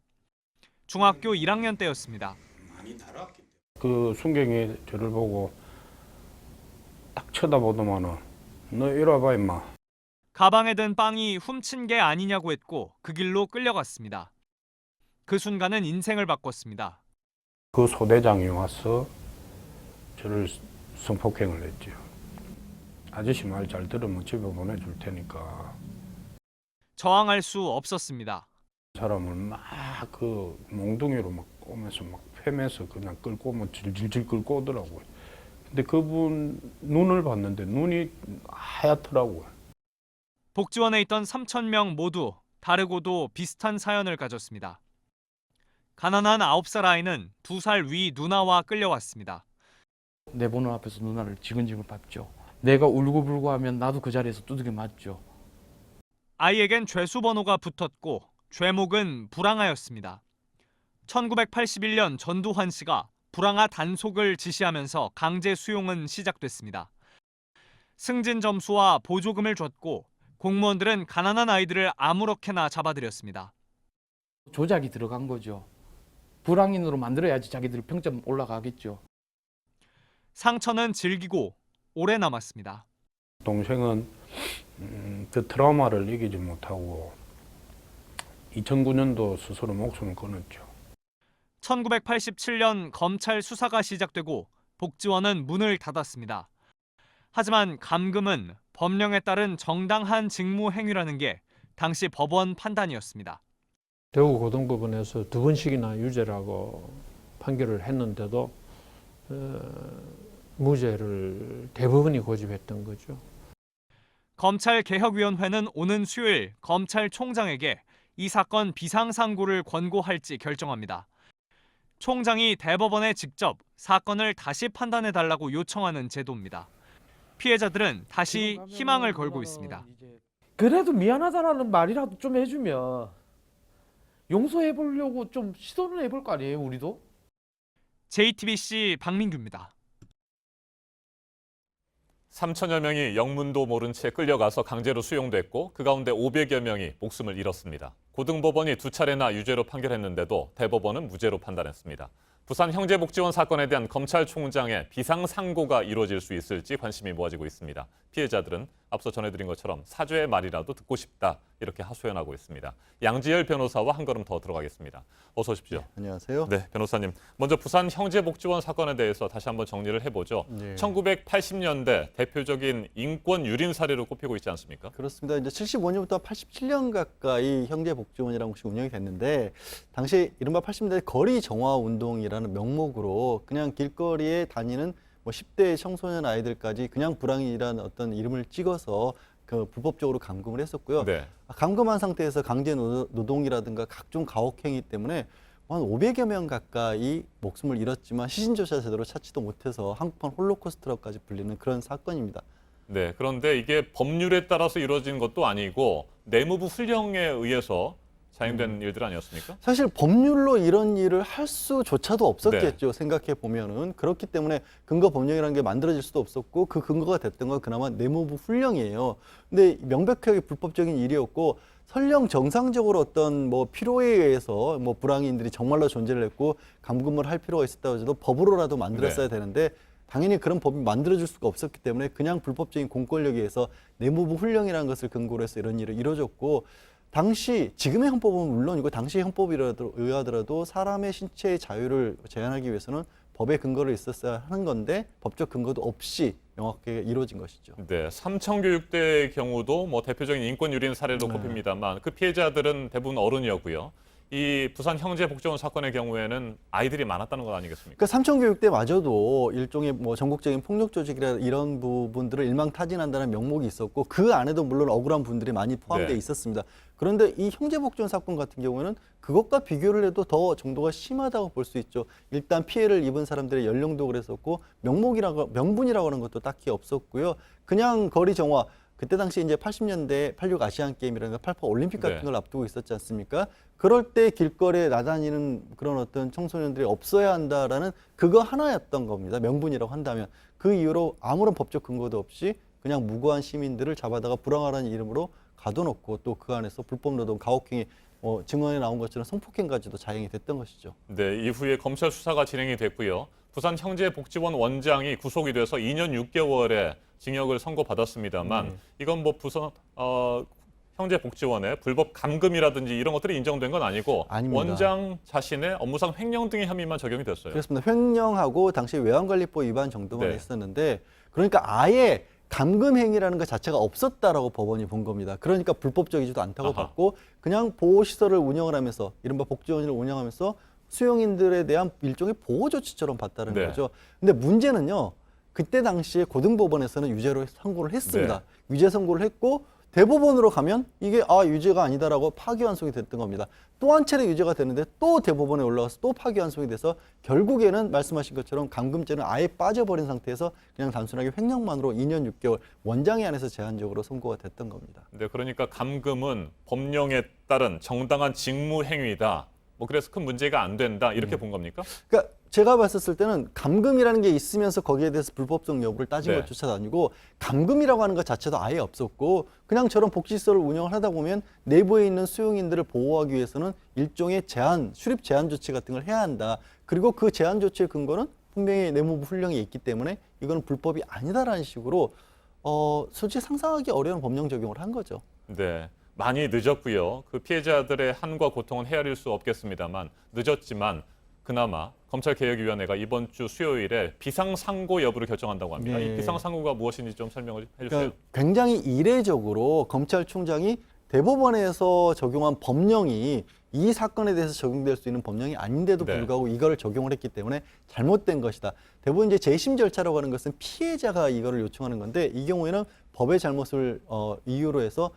중학교 1학년 때였습니다. 그 순경이 저를 보고 딱 쳐다보더만은 너 이리 와봐 임마. 가방에 든 빵이 훔친 게 아니냐고 했고 그 길로 끌려갔습니다. 그 순간은 인생을 바꿨습니다. 그 소대장이 와서 저를 성폭행을 했죠. 아저씨 말 잘 들으면 집에 보내줄 테니까. 저항할 수 없었습니다. 사람을 막 그 몽둥이로 막 꼬면서 막 패면서 그냥 끌고 뭐 질질질 끌고 오더라고요. 근데 그분 눈을 봤는데 눈이 하얗더라고요. 복지원에 있던 3,000명 모두 다르고도 비슷한 사연을 가졌습니다. 가난한 9살 아이는 2살 위 누나와 끌려왔습니다. 내 보는 앞에서 누나를 지근지근 밟죠. 내가 울고불고 하면 나도 그 자리에서 두들겨 맞죠. 아이에겐 죄수 번호가 붙었고 죄목은 불황아였습니다. 1981년 전두환 씨가 불황아 단속을 지시하면서 강제 수용은 시작됐습니다. 승진 점수와 보조금을 줬고 공무원들은 가난한 아이들을 아무렇게나 잡아들였습니다. 조작이 들어간 거죠. 불황인으로 만들어야지 자기들 평점 올라가겠죠. 상처는 질기고 오래 남았습니다. 동생은 그 트라우마를 이기지 못하고 2009년도 스스로 목숨을 끊었죠. 1987년 검찰 수사가 시작되고 복지원은 문을 닫았습니다. 하지만 감금은 법령에 따른 정당한 직무 행위라는 게 당시 법원 판단이었습니다. 대구고등법원에서 2번씩이나 유죄라고 판결을 했는데도 무죄를 대부분이 고집했던 거죠. 검찰개혁위원회는 오는 수요일 검찰총장에게 이 사건 비상상고를 권고할지 결정합니다. 총장이 대법원에 직접 사건을 다시 판단해달라고 요청하는 제도입니다. 피해자들은 다시 희망을 걸고 있습니다. 그래도 미안하다라는 말이라도 좀 해주면 용서해보려고 좀 시도를 해볼 거 아니에요, 우리도? JTBC 박민규입니다. 3천여 명이 영문도 모른 채 끌려가서 강제로 수용됐고 그 가운데 500여 명이 목숨을 잃었습니다. 고등법원이 2차례나 유죄로 판결했는데도 대법원은 무죄로 판단했습니다. 부산 형제복지원 사건에 대한 검찰총장의 비상상고가 이루어질 수 있을지 관심이 모아지고 있습니다. 피해자들은 앞서 전해드린 것처럼 사죄의 말이라도 듣고 싶다 이렇게 하소연하고 있습니다. 양지열 변호사와 한 걸음 더 들어가겠습니다. 어서 오십시오. 네, 안녕하세요. 네, 변호사님. 먼저 부산 형제복지원 사건에 대해서 다시 한번 정리를 해보죠. 네. 1980년대 대표적인 인권 유린 사례로 꼽히고 있지 않습니까? 그렇습니다. 이제 75년부터 87년 가까이 형제복지원이라는 곳이 운영이 됐는데 당시 이른바 80년대 거리 정화 운동이라는 명목으로 그냥 길거리에 다니는 뭐 10대 청소년 아이들까지 그냥 불황이라는 어떤 이름을 찍어서 그 불법적으로 감금을 했었고요. 네. 감금한 상태에서 강제 노동이라든가 각종 가혹행위 때문에 한 500여 명 가까이 목숨을 잃었지만 시신조차 제대로 찾지도 못해서 한국판 홀로코스트라고까지 불리는 그런 사건입니다. 네, 그런데 이게 법률에 따라서 이루어진 것도 아니고 내무부 훈령에 의해서 자행된 일들 아니었습니까? 사실 법률로 이런 일을 할 수조차도 없었겠죠. 생각해 보면은. 그렇기 때문에 근거 법령이라는 게 만들어질 수도 없었고 그 근거가 됐던 건 그나마 내무부 훈령이에요. 근데 명백하게 불법적인 일이었고 설령 정상적으로 어떤 뭐 필요에 의해서 뭐 불황인들이 정말로 존재를 했고 감금을 할 필요가 있었다고 해도 법으로라도 만들었어야 되는데 당연히 그런 법이 만들어질 수가 없었기 때문에 그냥 불법적인 공권력에 의해서 내무부 훈령이라는 것을 근거로 해서 이런 일을 이루어졌고 당시 지금의 형법은 물론이고 당시의 형법에 의하더라도 사람의 신체의 자유를 제한하기 위해서는 법의 근거를 있었어야 하는 건데 법적 근거도 없이 명확하게 이루어진 것이죠. 네, 삼청교육대의 경우도 뭐 대표적인 인권 유린 사례로 꼽힙니다만 그 피해자들은 대부분 어른이었고요. 이 부산 형제복지원 사건의 경우에는 아이들이 많았다는 것 아니겠습니까? 그러니까 삼천교육대마저도 일종의 뭐 전국적인 폭력 조직이라 이런 부분들을 일망타진한다는 명목이 있었고 그 안에도 물론 억울한 분들이 많이 포함되어 네. 있었습니다. 그런데 이 형제복지원 사건 같은 경우에는 그것과 비교를 해도 더 정도가 심하다고 볼 수 있죠. 일단 피해를 입은 사람들의 연령도 그랬었고 명분이라고 하는 것도 딱히 없었고요. 그냥 거리 정화. 그때 당시 이제 80년대 86 아시안 게임이라든가 88 올림픽 같은 네. 걸 앞두고 있었지 않습니까? 그럴 때 길거리에 나다니는 그런 어떤 청소년들이 없어야 한다라는 그거 하나였던 겁니다. 명분이라고 한다면. 그 이후로 아무런 법적 근거도 없이 그냥 무고한 시민들을 잡아다가 불황하라는 이름으로 가둬놓고 또 그 안에서 불법 노동, 가혹행위, 증언에 나온 것처럼 성폭행까지도 자행이 됐던 것이죠. 네, 이후에 검찰 수사가 진행이 됐고요. 부산 형제복지원 원장이 구속이 돼서 2년 6개월의 징역을 선고받았습니다만 이건 뭐 부산 형제복지원의 불법 감금이라든지 이런 것들이 인정된 건 아니고 아닙니다. 원장 자신의 업무상 횡령 등의 혐의만 적용이 됐어요. 그렇습니다. 횡령하고 당시 외환관리법 위반 정도만 네. 했었는데 그러니까 아예 감금 행위라는 것 자체가 없었다라고 법원이 본 겁니다. 그러니까 불법적이지도 않다고 아하. 봤고 그냥 보호시설을 운영을 하면서 이른바 복지원을 운영하면서 수용인들에 대한 일종의 보호 조치처럼 봤다는 네. 거죠. 근데 문제는요. 그때 당시에 고등법원에서는 유죄로 선고를 했습니다. 유죄 선고를 했고 대법원으로 가면 이게 유죄가 아니다라고 파기환송이 됐던 겁니다. 또 한 차례 유죄가 되는데 또 대법원에 올라가서 또 파기환송이 돼서 결국에는 말씀하신 것처럼 감금죄는 아예 빠져버린 상태에서 그냥 단순하게 횡령만으로 2년 6개월 원장에 한해서 제한적으로 선고가 됐던 겁니다. 네, 그러니까 감금은 법령에 따른 정당한 직무 행위다. 뭐 그래서 큰 문제가 안 된다 이렇게 본 겁니까? 그러니까 제가 봤었을 때는 감금이라는 게 있으면서 거기에 대해서 불법성 여부를 따진 네. 것조차도 아니고 감금이라고 하는 것 자체도 아예 없었고 그냥 저런 복지시설을 운영을 하다 보면 내부에 있는 수용인들을 보호하기 위해서는 일종의 출입 제한 조치 같은 걸 해야 한다. 그리고 그 제한 조치의 근거는 분명히 내무부 훈령이 있기 때문에 이거는 불법이 아니다라는 식으로 솔직히 상상하기 어려운 법령 적용을 한 거죠. 네, 많이 늦었고요. 그 피해자들의 한과 고통은 헤아릴 수 없겠습니다만 늦었지만 그나마 검찰개혁위원회가 이번 주 수요일에 비상상고 여부를 결정한다고 합니다. 네. 이 비상상고가 무엇인지 좀 설명을 해주세요. 그러니까 굉장히 이례적으로 검찰총장이 대법원에서 적용한 법령이 이 사건에 대해서 적용될 수 있는 법령이 아닌데도 네. 불구하고 이거를 적용을 했기 때문에 잘못된 것이다. 대부분 이제 재심 절차라고 하는 것은 피해자가 이거를 요청하는 건데 이 경우에는 법의 잘못을 이유로 해서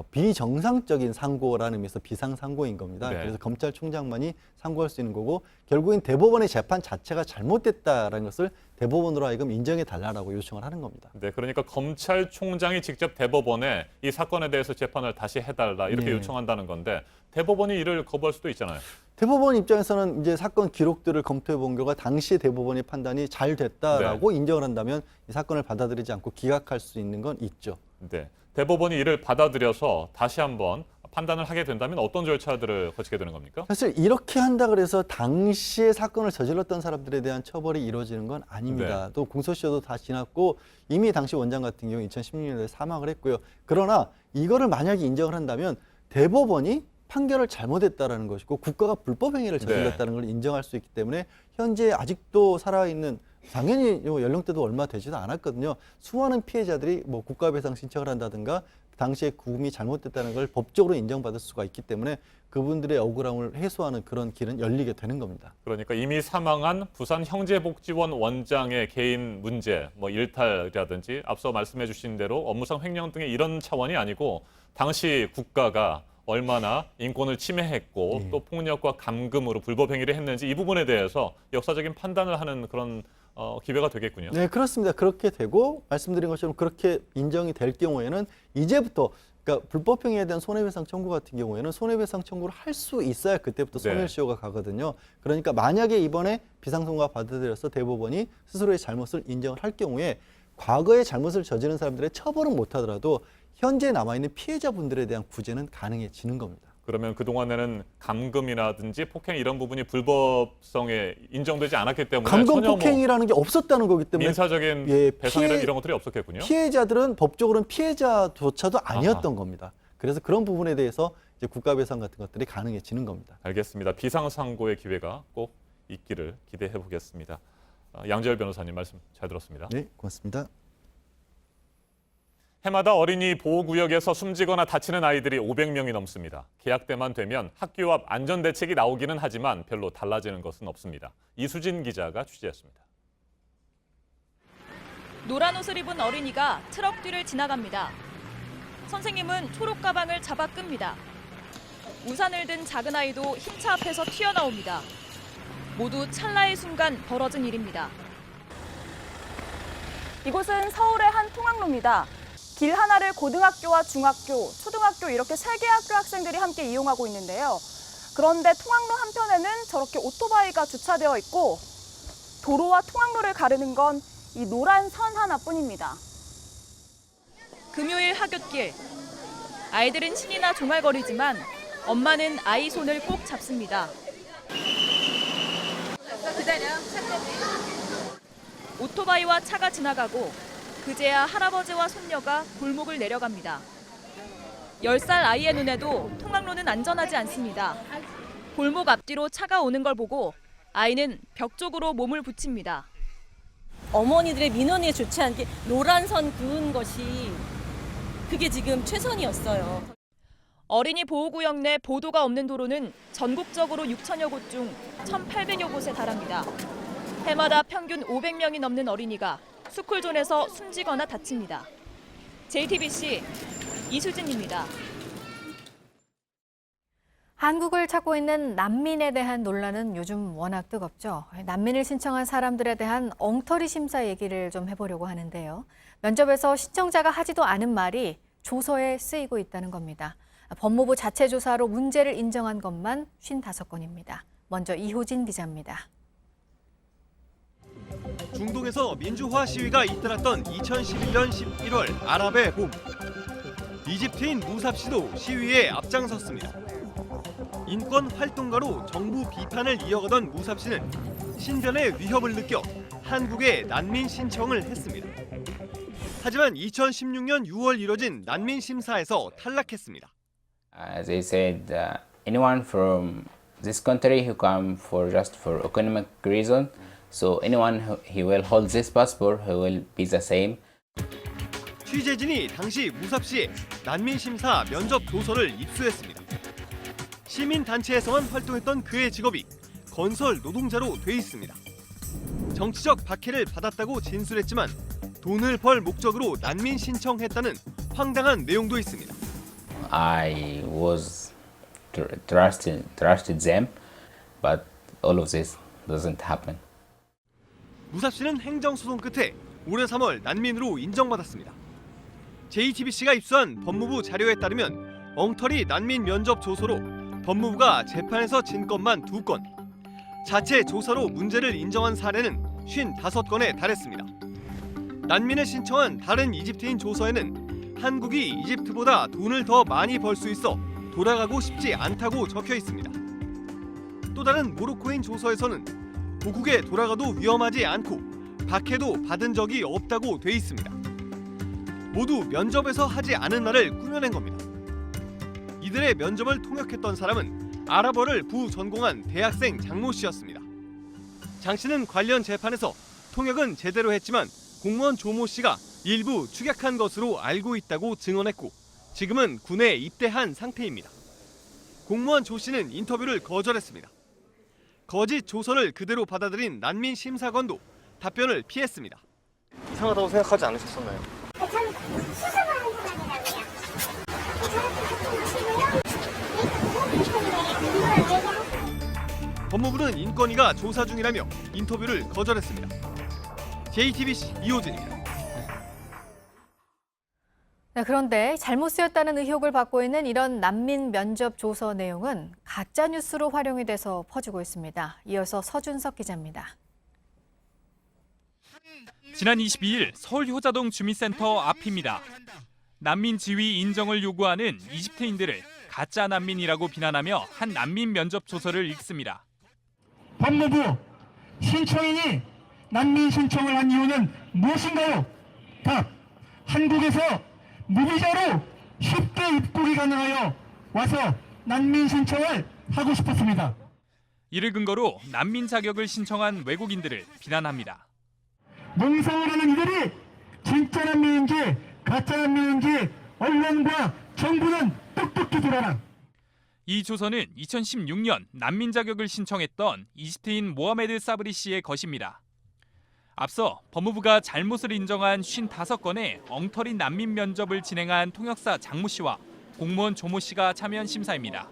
비정상적인 상고라는 의미에서 비상상고인 겁니다. 네. 그래서 검찰총장만이 상고할 수 있는 거고 결국엔 대법원의 재판 자체가 잘못됐다라는 것을 대법원으로 하여금 인정해달라고 요청을 하는 겁니다. 네, 그러니까 검찰총장이 직접 대법원에 이 사건에 대해서 재판을 다시 해달라 이렇게 네. 요청한다는 건데 대법원이 이를 거부할 수도 있잖아요. 대법원 입장에서는 이제 사건 기록들을 검토해 본 결과 당시 대법원의 판단이 잘 됐다라고 인정을 한다면 이 사건을 받아들이지 않고 기각할 수 있는 건 있죠. 네, 대법원이 이를 받아들여서 다시 한번 판단을 하게 된다면 어떤 절차들을 거치게 되는 겁니까? 사실 이렇게 한다 그래서 당시에 사건을 저질렀던 사람들에 대한 처벌이 이루어지는 건 아닙니다. 네. 또 공소시효도 다 지났고 이미 당시 원장 같은 경우 2016년에 사망을 했고요. 그러나 이거를 만약에 인정을 한다면 대법원이 판결을 잘못했다라는 것이고 국가가 불법 행위를 저질렀다는 걸 인정할 수 있기 때문에 현재 아직도 살아있는 당연히 연령대도 얼마 되지도 않았거든요. 수많은 피해자들이 뭐 국가배상 신청을 한다든가 당시에 구금이 잘못됐다는 걸 법적으로 인정받을 수가 있기 때문에 그분들의 억울함을 해소하는 그런 길은 열리게 되는 겁니다. 그러니까 이미 사망한 부산 형제복지원 원장의 개인 문제, 뭐 일탈이라든지 앞서 말씀해 주신 대로 업무상 횡령 등의 이런 차원이 아니고 당시 국가가 얼마나 인권을 침해했고 또 폭력과 감금으로 불법 행위를 했는지 이 부분에 대해서 역사적인 판단을 하는 그런 기회가 되겠군요. 네, 그렇습니다. 그렇게 되고 말씀드린 것처럼 그렇게 인정이 될 경우에는 이제부터 그러니까 불법 행위에 대한 손해배상 청구 같은 경우에는 손해배상 청구를 할 수 있어야 그때부터 네. 소멸시효가 가거든요. 그러니까 만약에 이번에 비상송과 받아들여서 대법원이 스스로의 잘못을 인정을 할 경우에 과거에 잘못을 저지른 사람들의 처벌은 못하더라도 현재 남아있는 피해자분들에 대한 구제는 가능해지는 겁니다. 그러면 그동안에는 감금이라든지 폭행 이런 부분이 불법성에 인정되지 않았기 때문에 감금 전혀 폭행이라는 게 없었다는 거기 때문에 민사적인 배상이나 이런 것들이 없었겠군요. 피해자들은 법적으로는 피해자조차도 아니었던 겁니다. 그래서 그런 부분에 대해서 이제 국가배상 같은 것들이 가능해지는 겁니다. 알겠습니다. 비상상고의 기회가 꼭 있기를 기대해 보겠습니다. 양재열 변호사님 말씀 잘 들었습니다. 네, 고맙습니다. 해마다 어린이 보호구역에서 숨지거나 다치는 아이들이 500명이 넘습니다. 계약 때만 되면 학교 앞 안전대책이 나오기는 하지만 별로 달라지는 것은 없습니다. 이수진 기자가 취재했습니다. 노란 옷을 입은 어린이가 트럭 뒤를 지나갑니다. 선생님은 초록 가방을 잡아 끕니다. 우산을 든 작은 아이도 흰 차 앞에서 튀어나옵니다. 모두 찰나의 순간 벌어진 일입니다. 이곳은 서울의 한 통학로입니다. 길 하나를 고등학교와 중학교, 초등학교 이렇게 3개 학교 학생들이 함께 이용하고 있는데요. 그런데 통학로 한편에는 저렇게 오토바이가 주차되어 있고 도로와 통학로를 가르는 건 이 노란 선 하나뿐입니다. 금요일 하굣길. 아이들은 신이나 종알거리지만 엄마는 아이 손을 꼭 잡습니다. 기다려. 오토바이와 차가 지나가고 그제야 할아버지와 손녀가 골목을 내려갑니다. 10살 아이의 눈에도 통학로는 안전하지 않습니다. 골목 앞뒤로 차가 오는 걸 보고 아이는 벽 쪽으로 몸을 붙입니다. 어머니들의 민원에 좋지 않게 노란 선 그은 것이 그게 지금 최선이었어요. 어린이 보호구역 내 보도가 없는 도로는 전국적으로 6천여 곳 중 1,800여 곳에 달합니다. 해마다 평균 500명이 넘는 어린이가 스쿨존에서 숨지거나 다칩니다. JTBC 이수진입니다. 한국을 찾고 있는 난민에 대한 논란은 요즘 워낙 뜨겁죠. 난민을 신청한 사람들에 대한 엉터리 심사 얘기를 좀 해보려고 하는데요. 면접에서 신청자가 하지도 않은 말이 조서에 쓰이고 있다는 겁니다. 법무부 자체 조사로 문제를 인정한 것만 55건입니다. 먼저 이호진 기자입니다. 중동에서 민주화 시위가 잇따랐던 2011년 11월 아랍의 봄. 이집트인 무삽 씨도 시위에 앞장섰습니다. 인권 활동가로 정부 비판을 이어가던 무삽 씨는 신변의 위협을 느껴 한국에 난민 신청을 했습니다. 하지만 2016년 6월 이뤄진 난민 심사에서 탈락했습니다. They said anyone from this country who come for just for economic reason, so anyone who will hold this passport who will be the same. 취재진이 당시 무삽 씨의 난민 심사 면접 조서를 입수했습니다. 시민단체에서만 활동했던 그의 직업이 건설 노동자로 돼 있습니다. 정치적 박해를 받았다고 진술했지만 돈을 벌 목적으로 난민 신청했다는 황당한 내용도 있습니다. I was trusted them, but all of this doesn't happen. 무삽 씨는 행정소송 끝에 올해 3월 난민으로 인정받았습니다. JTBC가 입수한 법무부 자료에 따르면 엉터리 난민 면접 조서로 법무부가 재판에서 진 건만 2건, 자체 조사로 문제를 인정한 사례는 55건에 달했습니다. 난민을 신청한 다른 이집트인 조서에는 한국이 이집트보다 돈을 더 많이 벌 수 있어 돌아가고 싶지 않다고 적혀 있습니다. 또 다른 모로코인 조서에서는 고국에 돌아가도 위험하지 않고 박해도 받은 적이 없다고 돼 있습니다. 모두 면접에서 하지 않은 말을 꾸며낸 겁니다. 이들의 면접을 통역했던 사람은 아랍어를 부전공한 대학생 장모 씨였습니다. 장 씨는 관련 재판에서 통역은 제대로 했지만 공무원 조모 씨가 일부 축약한 것으로 알고 있다고 증언했고 지금은 군에 입대한 상태입니다. 공무원 조 씨는 인터뷰를 거절했습니다. 거짓 조서를 그대로 받아들인 난민 심사관도 답변을 피했습니다. 이상하다고 생각하지 않으셨었나요? 법무부는 인권위가 조사 중이라며 인터뷰를 거절했습니다. JTBC 이호진입니다. 네, 그런데 잘못 쓰였다는 의혹을 받고 있는 이런 난민 면접 조서 내용은 가짜 뉴스로 활용이 돼서 퍼지고 있습니다. 이어서 서준석 기자입니다. 지난 22일 서울 효자동 주민센터 앞입니다. 난민 지위 인정을 요구하는 이집트인들을 가짜 난민이라고 비난하며 한 난민 면접 조서를 읽습니다. 법무부 신청인이 난민 신청을 한 이유는 무엇인가요? 답. 한국에서 무비자로 쉽게 입국이 가능하여 와서 난민 신청을 하고 싶었습니다. 이를 근거로 난민 자격을 신청한 외국인들을 비난합니다. 몽상을 하는 이들이 진짜 난민인지 가짜 난민인지 언론과 정부는 똑똑히 돌아라. 이 조서는 2016년 난민 자격을 신청했던 이집트인 모하메드 사브리 씨의 것입니다. 앞서 법무부가 잘못을 인정한 55건의 엉터리 난민 면접을 진행한 통역사 장모 씨와 공무원 조모 씨가 참여한 심사입니다.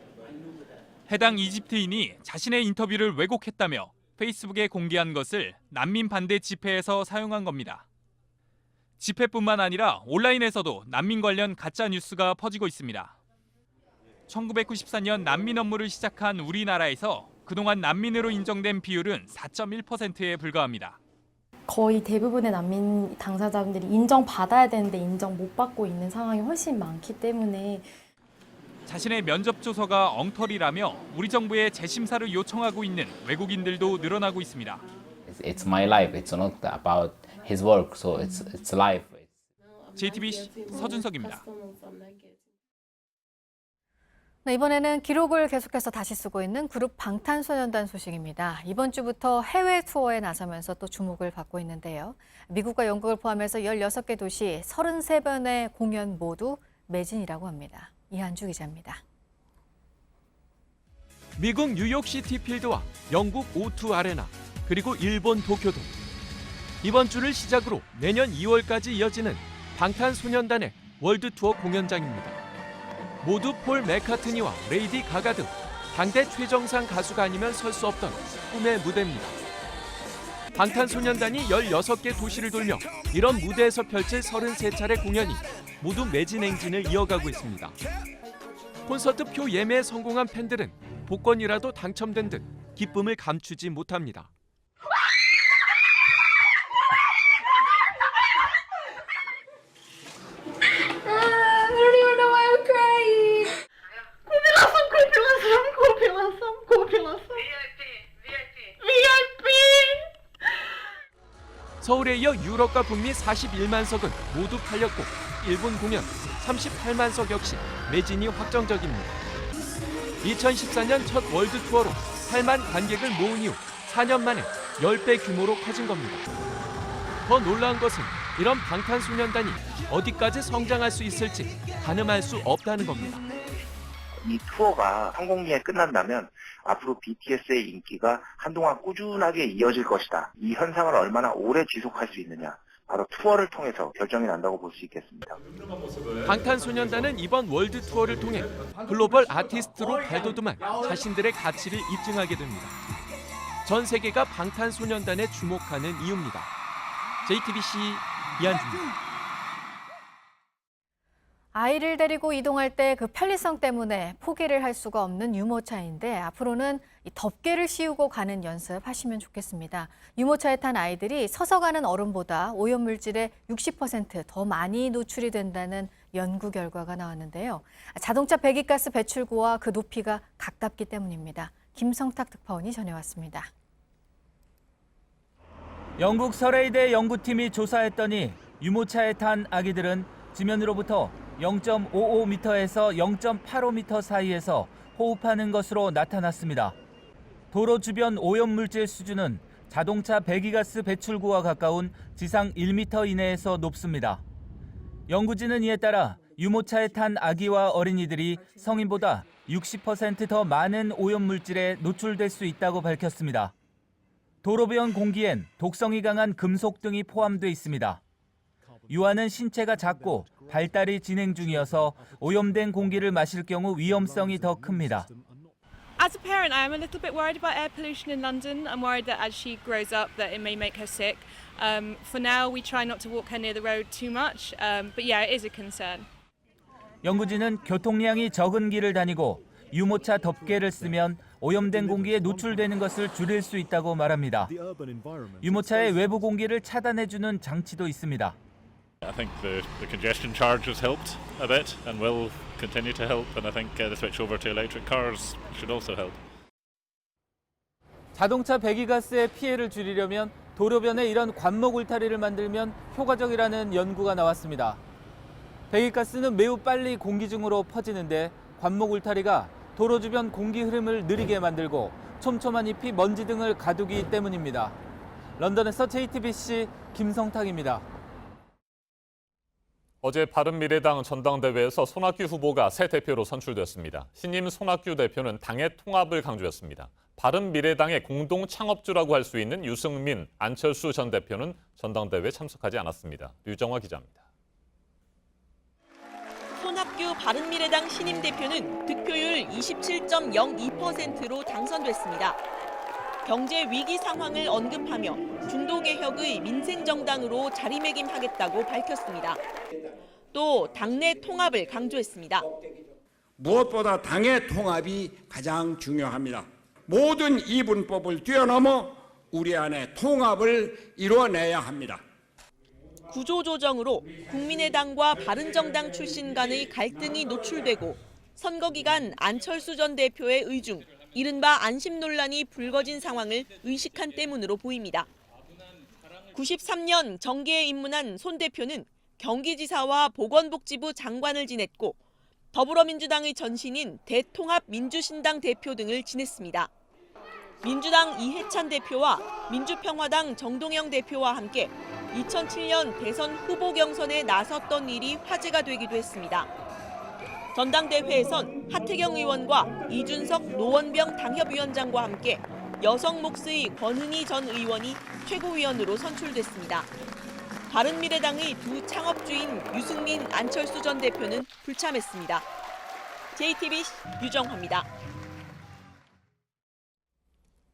해당 이집트인이 자신의 인터뷰를 왜곡했다며 페이스북에 공개한 것을 난민 반대 집회에서 사용한 겁니다. 집회뿐만 아니라 온라인에서도 난민 관련 가짜 뉴스가 퍼지고 있습니다. 1994년 난민 업무를 시작한 우리나라에서 그동안 난민으로 인정된 비율은 4.1%에 불과합니다. 거의 대부분의 난민 당사자분들이 인정받아야 되는데 인정 못 받고 있는 상황이 훨씬 많기 때문에 자신의 면접 조서가 엉터리라며 우리 정부에 재심사를 요청하고 있는 외국인들도 늘어나고 있습니다. It's my life. It's not about his work. So it's life. JTBC 서준석입니다. 네, 이번에는 기록을 계속해서 다시 쓰고 있는 그룹 방탄소년단 소식입니다. 이번 주부터 해외 투어에 나서면서 또 주목을 받고 있는데요. 미국과 영국을 포함해서 16개 도시 33번의 공연 모두 매진이라고 합니다. 이한주 기자입니다. 미국 뉴욕시티 필드와 영국 O2 아레나, 그리고 일본 도쿄돔. 이번 주를 시작으로 내년 2월까지 이어지는 방탄소년단의 월드 투어 공연장입니다. 모두 폴 맥카트니와 레이디 가가 등 당대 최정상 가수가 아니면 설 수 없던 꿈의 무대입니다. 방탄소년단이 16개 도시를 돌며 이런 무대에서 펼칠 33차례 공연이 모두 매진 행진을 이어가고 있습니다. 콘서트 표 예매에 성공한 팬들은 복권이라도 당첨된 듯 기쁨을 감추지 못합니다. 서울에 이어 유럽과 북미 41만석은 모두 팔렸고 일본 공연 38만석 역시 매진이 확정적입니다. 2014년 첫 월드 투어로 8만 관객을 모은 이후 4년 만에 10배 규모로 커진 겁니다. 더 놀라운 것은 이런 방탄소년단이 어디까지 성장할 수 있을지 가늠할 수 없다는 겁니다. 이 투어가 성공리에 끝난다면 앞으로 BTS의 인기가 한동안 꾸준하게 이어질 것이다. 이 현상을 얼마나 오래 지속할 수 있느냐. 바로 투어를 통해서 결정이 난다고 볼 수 있겠습니다. 방탄소년단은 이번 월드 투어를 통해 글로벌 아티스트로 발돋움한 자신들의 가치를 입증하게 됩니다. 전 세계가 방탄소년단에 주목하는 이유입니다. JTBC 이한주입니다. 아이를 데리고 이동할 때 그 편리성 때문에 포기를 할 수가 없는 유모차인데 앞으로는 이 덮개를 씌우고 가는 연습하시면 좋겠습니다. 유모차에 탄 아이들이 서서 가는 어른보다 오염물질에 60% 더 많이 노출이 된다는 연구 결과가 나왔는데요. 자동차 배기가스 배출구와 그 높이가 가깝기 때문입니다. 김성탁 특파원이 전해왔습니다. 영국 서레이대 연구팀이 조사했더니 유모차에 탄 아기들은 지면으로부터 0.55m에서 0.85m 사이에서 호흡하는 것으로 나타났습니다. 도로 주변 오염물질 수준은 자동차 배기가스 배출구와 가까운 지상 1m 이내에서 높습니다. 연구진은 이에 따라 유모차에 탄 아기와 어린이들이 성인보다 60% 더 많은 오염물질에 노출될 수 있다고 밝혔습니다. 도로변 공기엔 독성이 강한 금속 등이 포함돼 있습니다. 유아는 신체가 작고 발달이 진행 중이어서 오염된 공기를 마실 경우 위험성이 더 큽니다. As a parent, I am a little bit worried about air pollution in London. I'm worried that as she grows up that it may make her sick. For now, we try not to walk her near the road too much. But yeah, it is a concern. 연구진은 교통량이 적은 길을 다니고 유모차 덮개를 쓰면 오염된 공기에 노출되는 것을 줄일 수 있다고 말합니다. 유모차의 외부 공기를 차단해주는 장치도 있습니다. I think the congestion charge has helped a bit and will continue to help, and I think the switch over to electric cars should also help. 자동차 배기가스의 피해를 줄이려면 도로변에 이런 관목 울타리를 만들면 효과적이라는 연구가 나왔습니다. 배기가스는 매우 빨리 공기 중으로 퍼지는데 관목 울타리가 도로 주변 공기 흐름을 느리게 만들고 촘촘한 잎이 먼지 등을 가두기 때문입니다. 런던에서 JTBC 김성탁입니다. 어제 바른미래당 전당대회에서 손학규 후보가 새 대표로 선출됐습니다. 신임 손학규 대표는 당의 통합을 강조했습니다. 바른미래당의 공동 창업주라고 할 수 있는 유승민, 안철수 전 대표는 전당대회에 참석하지 않았습니다. 류정화 기자입니다. 손학규 바른미래당 신임 대표는 득표율 27.02%로 당선됐습니다. 경제 위기 상황을 언급하며 중도개혁의 민생정당으로 자리매김하겠다고 밝혔습니다. 또 당내 통합을 강조했습니다. 무엇보다 당의 통합이 가장 중요합니다. 모든 이분법을 뛰어넘어 우리 안에 통합을 이루어내야 합니다. 구조조정으로 국민의당과 바른정당 출신 간의 갈등이 노출되고 선거 기간 안철수 전 대표의 의중, 이른바 안심 논란이 불거진 상황을 의식한 때문으로 보입니다. 93년 정계에 입문한 손 대표는 경기지사와 보건복지부 장관을 지냈고 더불어민주당의 전신인 대통합민주신당 대표 등을 지냈습니다. 민주당 이해찬 대표와 민주평화당 정동영 대표와 함께 2007년 대선 후보 경선에 나섰던 일이 화제가 되기도 했습니다. 전당대회에선 하태경 의원과 이준석 노원병 당협위원장과 함께 여성 몫의 권은희 전 의원이 최고위원으로 선출됐습니다. 바른미래당의 두 창업주인 유승민, 안철수 전 대표는 불참했습니다. JTBC 유정화입니다.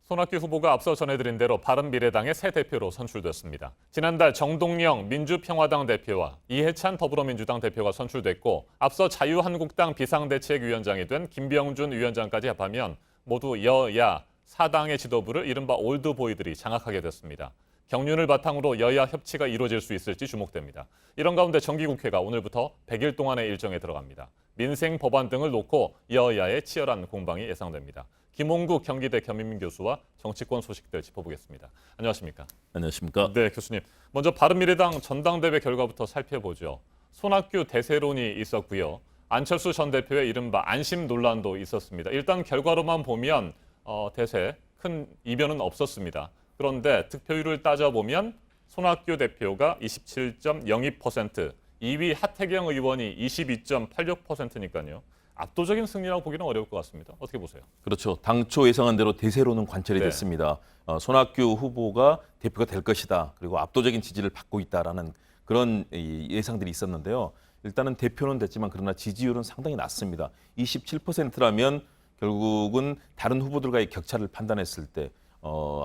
손학규 후보가 앞서 전해드린 대로 바른미래당의 새 대표로 선출됐습니다. 지난달 정동영 민주평화당 대표와 이해찬 더불어민주당 대표가 선출됐고 앞서 자유한국당 비상대책위원장이 된 김병준 위원장까지 합하면 모두 여야 4당의 지도부를 이른바 올드보이들이 장악하게 됐습니다. 경륜을 바탕으로 여야 협치가 이루어질 수 있을지 주목됩니다. 이런 가운데 정기국회가 오늘부터 100일 동안의 일정에 들어갑니다. 민생 법안 등을 놓고 여야의 치열한 공방이 예상됩니다. 김홍국 경기대 겸임민 교수와 정치권 소식들 짚어보겠습니다. 안녕하십니까? 안녕하십니까? 네, 교수님. 먼저 바른미래당 전당대회 결과부터 살펴보죠. 손학규 대세론이 있었고요. 안철수 전 대표의 이른바 안심 논란도 있었습니다. 일단 결과로만 보면 대세 큰 이변은 없었습니다. 그런데 득표율을 따져보면 손학규 대표가 27.02%, 2위 하태경 의원이 22.86%니까요. 압도적인 승리라고 보기는 어려울 것 같습니다. 어떻게 보세요? 그렇죠. 당초 예상한 대로 대세로는 관철이 네. 됐습니다. 손학규 후보가 대표가 될 것이다. 그리고 압도적인 지지를 받고 있다라는 그런 예상들이 있었는데요. 일단은 대표는 됐지만 그러나 지지율은 상당히 낮습니다. 27%라면 결국은 다른 후보들과의 격차를 판단했을 때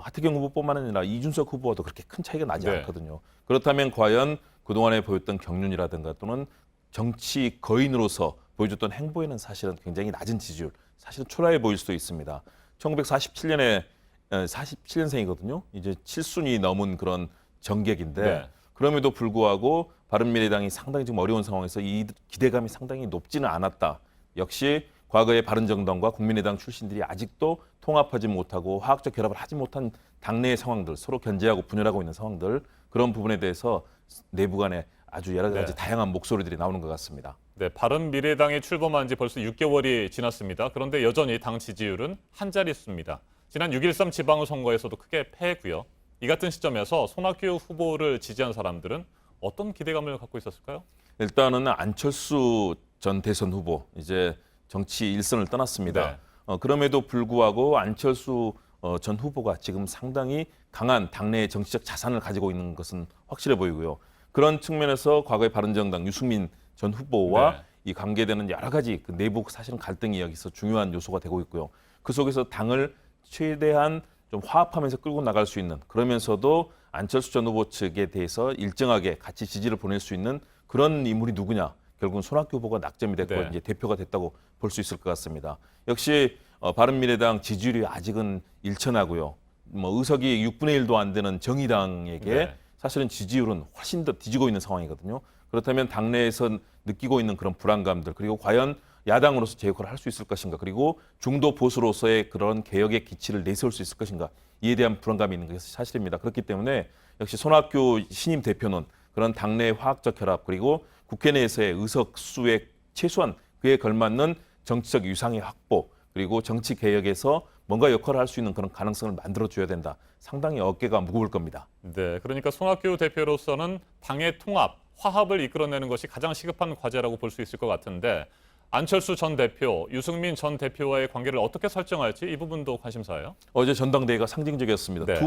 하태경 후보뿐만 아니라 이준석 후보와도 그렇게 큰 차이가 나지 네. 않거든요. 그렇다면 과연 그동안에 보였던 경륜이라든가 또는 정치 거인으로서 보여줬던 행보에는 사실은 굉장히 낮은 지지율, 사실은 초라해 보일 수도 있습니다. 1947년에 47년생이거든요. 이제 7순이 넘은 그런 정객인데 네. 그럼에도 불구하고 바른미래당이 상당히 지금 어려운 상황에서 이 기대감이 상당히 높지는 않았다. 역시 과거의 바른정당과 국민의당 출신들이 아직도 통합하지 못하고 화학적 결합을 하지 못한 당내의 상황들, 서로 견제하고 분열하고 있는 상황들, 그런 부분에 대해서 내부 간에 아주 여러 가지 네. 다양한 목소리들이 나오는 것 같습니다. 네, 바른미래당이 출범한 지 벌써 6개월이 지났습니다. 그런데 여전히 당 지지율은 한 자릿수입니다. 지난 6.13 지방선거에서도 크게 패했고요. 이 같은 시점에서 손학규 후보를 지지한 사람들은 어떤 기대감을 갖고 있었을까요? 일단은 안철수 전 대선 후보, 이제 정치 일선을 떠났습니다. 네. 그럼에도 불구하고 안철수 전 후보가 지금 상당히 강한 당내의 정치적 자산을 가지고 있는 것은 확실해 보이고요. 그런 측면에서 과거의 바른정당 유승민 전 후보와 네. 이 관계되는 여러 가지 그 내부 사실은 갈등이 여기서 중요한 요소가 되고 있고요. 그 속에서 당을 최대한 좀 화합하면서 끌고 나갈 수 있는, 그러면서도 안철수 전 후보 측에 대해서 일정하게 같이 지지를 보낼 수 있는 그런 인물이 누구냐. 결국은 손학규 후보가 낙점이 됐고 네. 이제 대표가 됐다고 볼 수 있을 것 같습니다. 역시 바른미래당 지지율이 아직은 일천하고요. 뭐 의석이 6분의 1도 안 되는 정의당에게 네. 사실은 지지율은 훨씬 더 뒤지고 있는 상황이거든요. 그렇다면 당내에서 느끼고 있는 그런 불안감들, 그리고 과연 야당으로서 제 역할을 할 수 있을 것인가, 그리고 중도 보수로서의 그런 개혁의 기치를 내세울 수 있을 것인가, 이에 대한 불안감이 있는 것이 사실입니다. 그렇기 때문에 역시 손학규 신임 대표는 그런 당내의 화학적 결합, 그리고 국회 내에서의 의석 수의 최소한 그에 걸맞는 정치적 유상의 확보, 그리고 정치 개혁에서 뭔가 역할을 할 수 있는 그런 가능성을 만들어줘야 된다. 상당히 어깨가 무거울 겁니다. 네, 그러니까 손학규 대표로서는 당의 통합, 화합을 이끌어내는 것이 가장 시급한 과제라고 볼 수 있을 것 같은데 안철수 전 대표, 유승민 전 대표와의 관계를 어떻게 설정할지 이 부분도 관심사예요. 어제 전당대회가 상징적이었습니다. 네.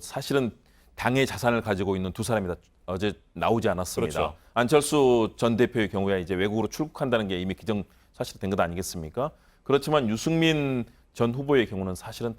사실은 당의 자산을 가지고 있는 두 사람이 다 어제 나오지 않았습니다. 그렇죠. 안철수 전 대표의 경우에 이제 외국으로 출국한다는 게 이미 사실된 것 아니겠습니까? 그렇지만 유승민 전 후보의 경우는 사실은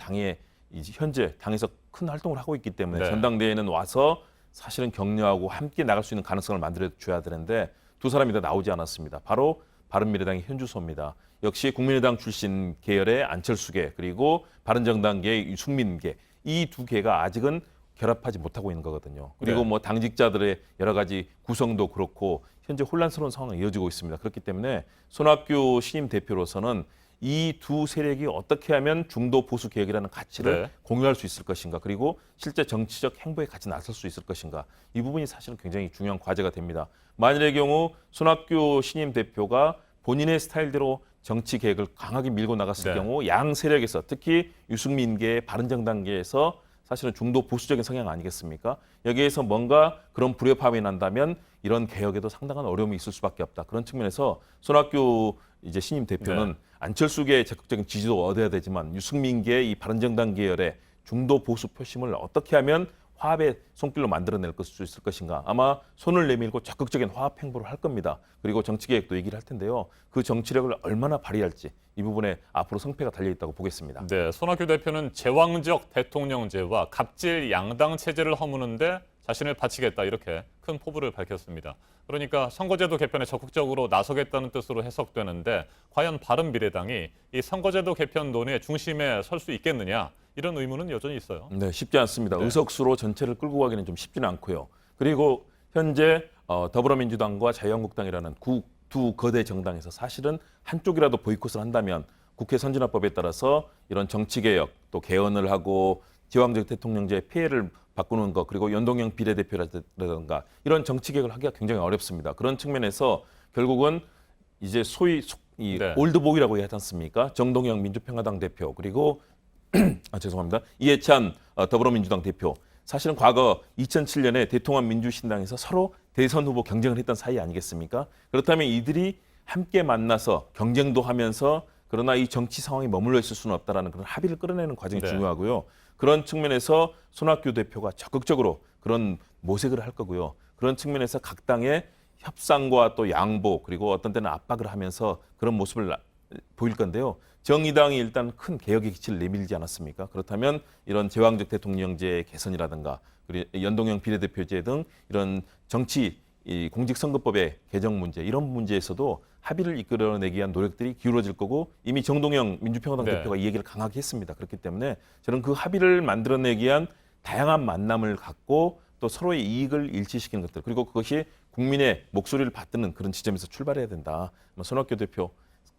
현재 당에서 큰 활동을 하고 있기 때문에 네. 전당대회는 와서 사실은 격려하고 함께 나갈 수 있는 가능성을 만들어줘야 되는데 두 사람이 다 나오지 않았습니다. 바로 바른미래당의 현주소입니다. 역시 국민의당 출신 계열의 안철수계 그리고 바른정당계의 유승민계 이 두 계가 아직은 결합하지 못하고 있는 거거든요. 그리고 네. 뭐 당직자들의 여러 가지 구성도 그렇고 현재 혼란스러운 상황이 이어지고 있습니다. 그렇기 때문에 손학규 신임 대표로서는 이 두 세력이 어떻게 하면 중도 보수 개혁이라는 가치를 네. 공유할 수 있을 것인가, 그리고 실제 정치적 행보에 같이 나설 수 있을 것인가, 이 부분이 사실은 굉장히 중요한 과제가 됩니다. 만일의 경우 손학규 신임 대표가 본인의 스타일대로 정치 개혁을 강하게 밀고 나갔을 네. 경우 양 세력에서 특히 유승민계, 바른정당계에서 사실은 중도 보수적인 성향 아니겠습니까? 여기에서 뭔가 그런 불협화음이 난다면 이런 개혁에도 상당한 어려움이 있을 수밖에 없다. 그런 측면에서 손학규 이제 신임 대표는 네. 안철수계의 적극적인 지지도 얻어야 되지만 유승민계의 이 바른정당 계열의 중도 보수 표심을 어떻게 하면 화합의 손길로 만들어낼 수 있을 것인가. 아마 손을 내밀고 적극적인 화합 행보를 할 겁니다. 그리고 정치개혁도 얘기를 할 텐데요. 그 정치력을 얼마나 발휘할지 이 부분에 앞으로 성패가 달려있다고 보겠습니다. 네, 손학규 대표는 제왕적 대통령제와 갑질 양당 체제를 허무는데 자신을 바치겠다 이렇게 큰 포부를 밝혔습니다. 그러니까 선거제도 개편에 적극적으로 나서겠다는 뜻으로 해석되는데 과연 바른미래당이 이 선거제도 개편 논의의 중심에 설 수 있겠느냐 이런 의문은 여전히 있어요. 네, 쉽지 않습니다. 네. 의석수로 전체를 끌고 가기는 좀 쉽지는 않고요. 그리고 현재 더불어민주당과 자유한국당이라는 두 거대 정당에서 사실은 한쪽이라도 보이콧을 한다면 국회 선진화법에 따라서 이런 정치개혁 또 개헌을 하고 제왕적 대통령제의 폐해를 바꾸는 것, 그리고 연동형 비례대표라든가 이런 정치개혁을 하기가 굉장히 어렵습니다. 그런 측면에서 결국은 이제 소위 네. 올드보이라고 해야 하지 않습니까? 정동영 민주평화당 대표 그리고 죄송합니다. 이해찬 더불어민주당 대표. 사실은 과거 2007년에 대통합 민주신당에서 서로 대선 후보 경쟁을 했던 사이 아니겠습니까? 그렇다면 이들이 함께 만나서 경쟁도 하면서 그러나 이 정치 상황이 머물러 있을 수는 없다라는 그런 합의를 끌어내는 과정이 네. 중요하고요. 그런 측면에서 손학규 대표가 적극적으로 그런 모색을 할 거고요. 그런 측면에서 각 당의 협상과 또 양보 그리고 어떤 때는 압박을 하면서 그런 모습을 보일 건데요. 정의당이 일단 큰 개혁의 기치를 내밀지 않았습니까? 그렇다면 이런 제왕적 대통령제 개선이라든가 그리고 연동형 비례대표제 등 이런 정치 공직선거법의 개정 문제 이런 문제에서도 합의를 이끌어내기 위한 노력들이 기울어질 거고 이미 정동영 민주평화당 네. 대표가 이 얘기를 강하게 했습니다. 그렇기 때문에 저는 그 합의를 만들어내기 위한 다양한 만남을 갖고 또 서로의 이익을 일치시키는 것들 그리고 그것이 국민의 목소리를 받드는 그런 지점에서 출발해야 된다. 손학규 대표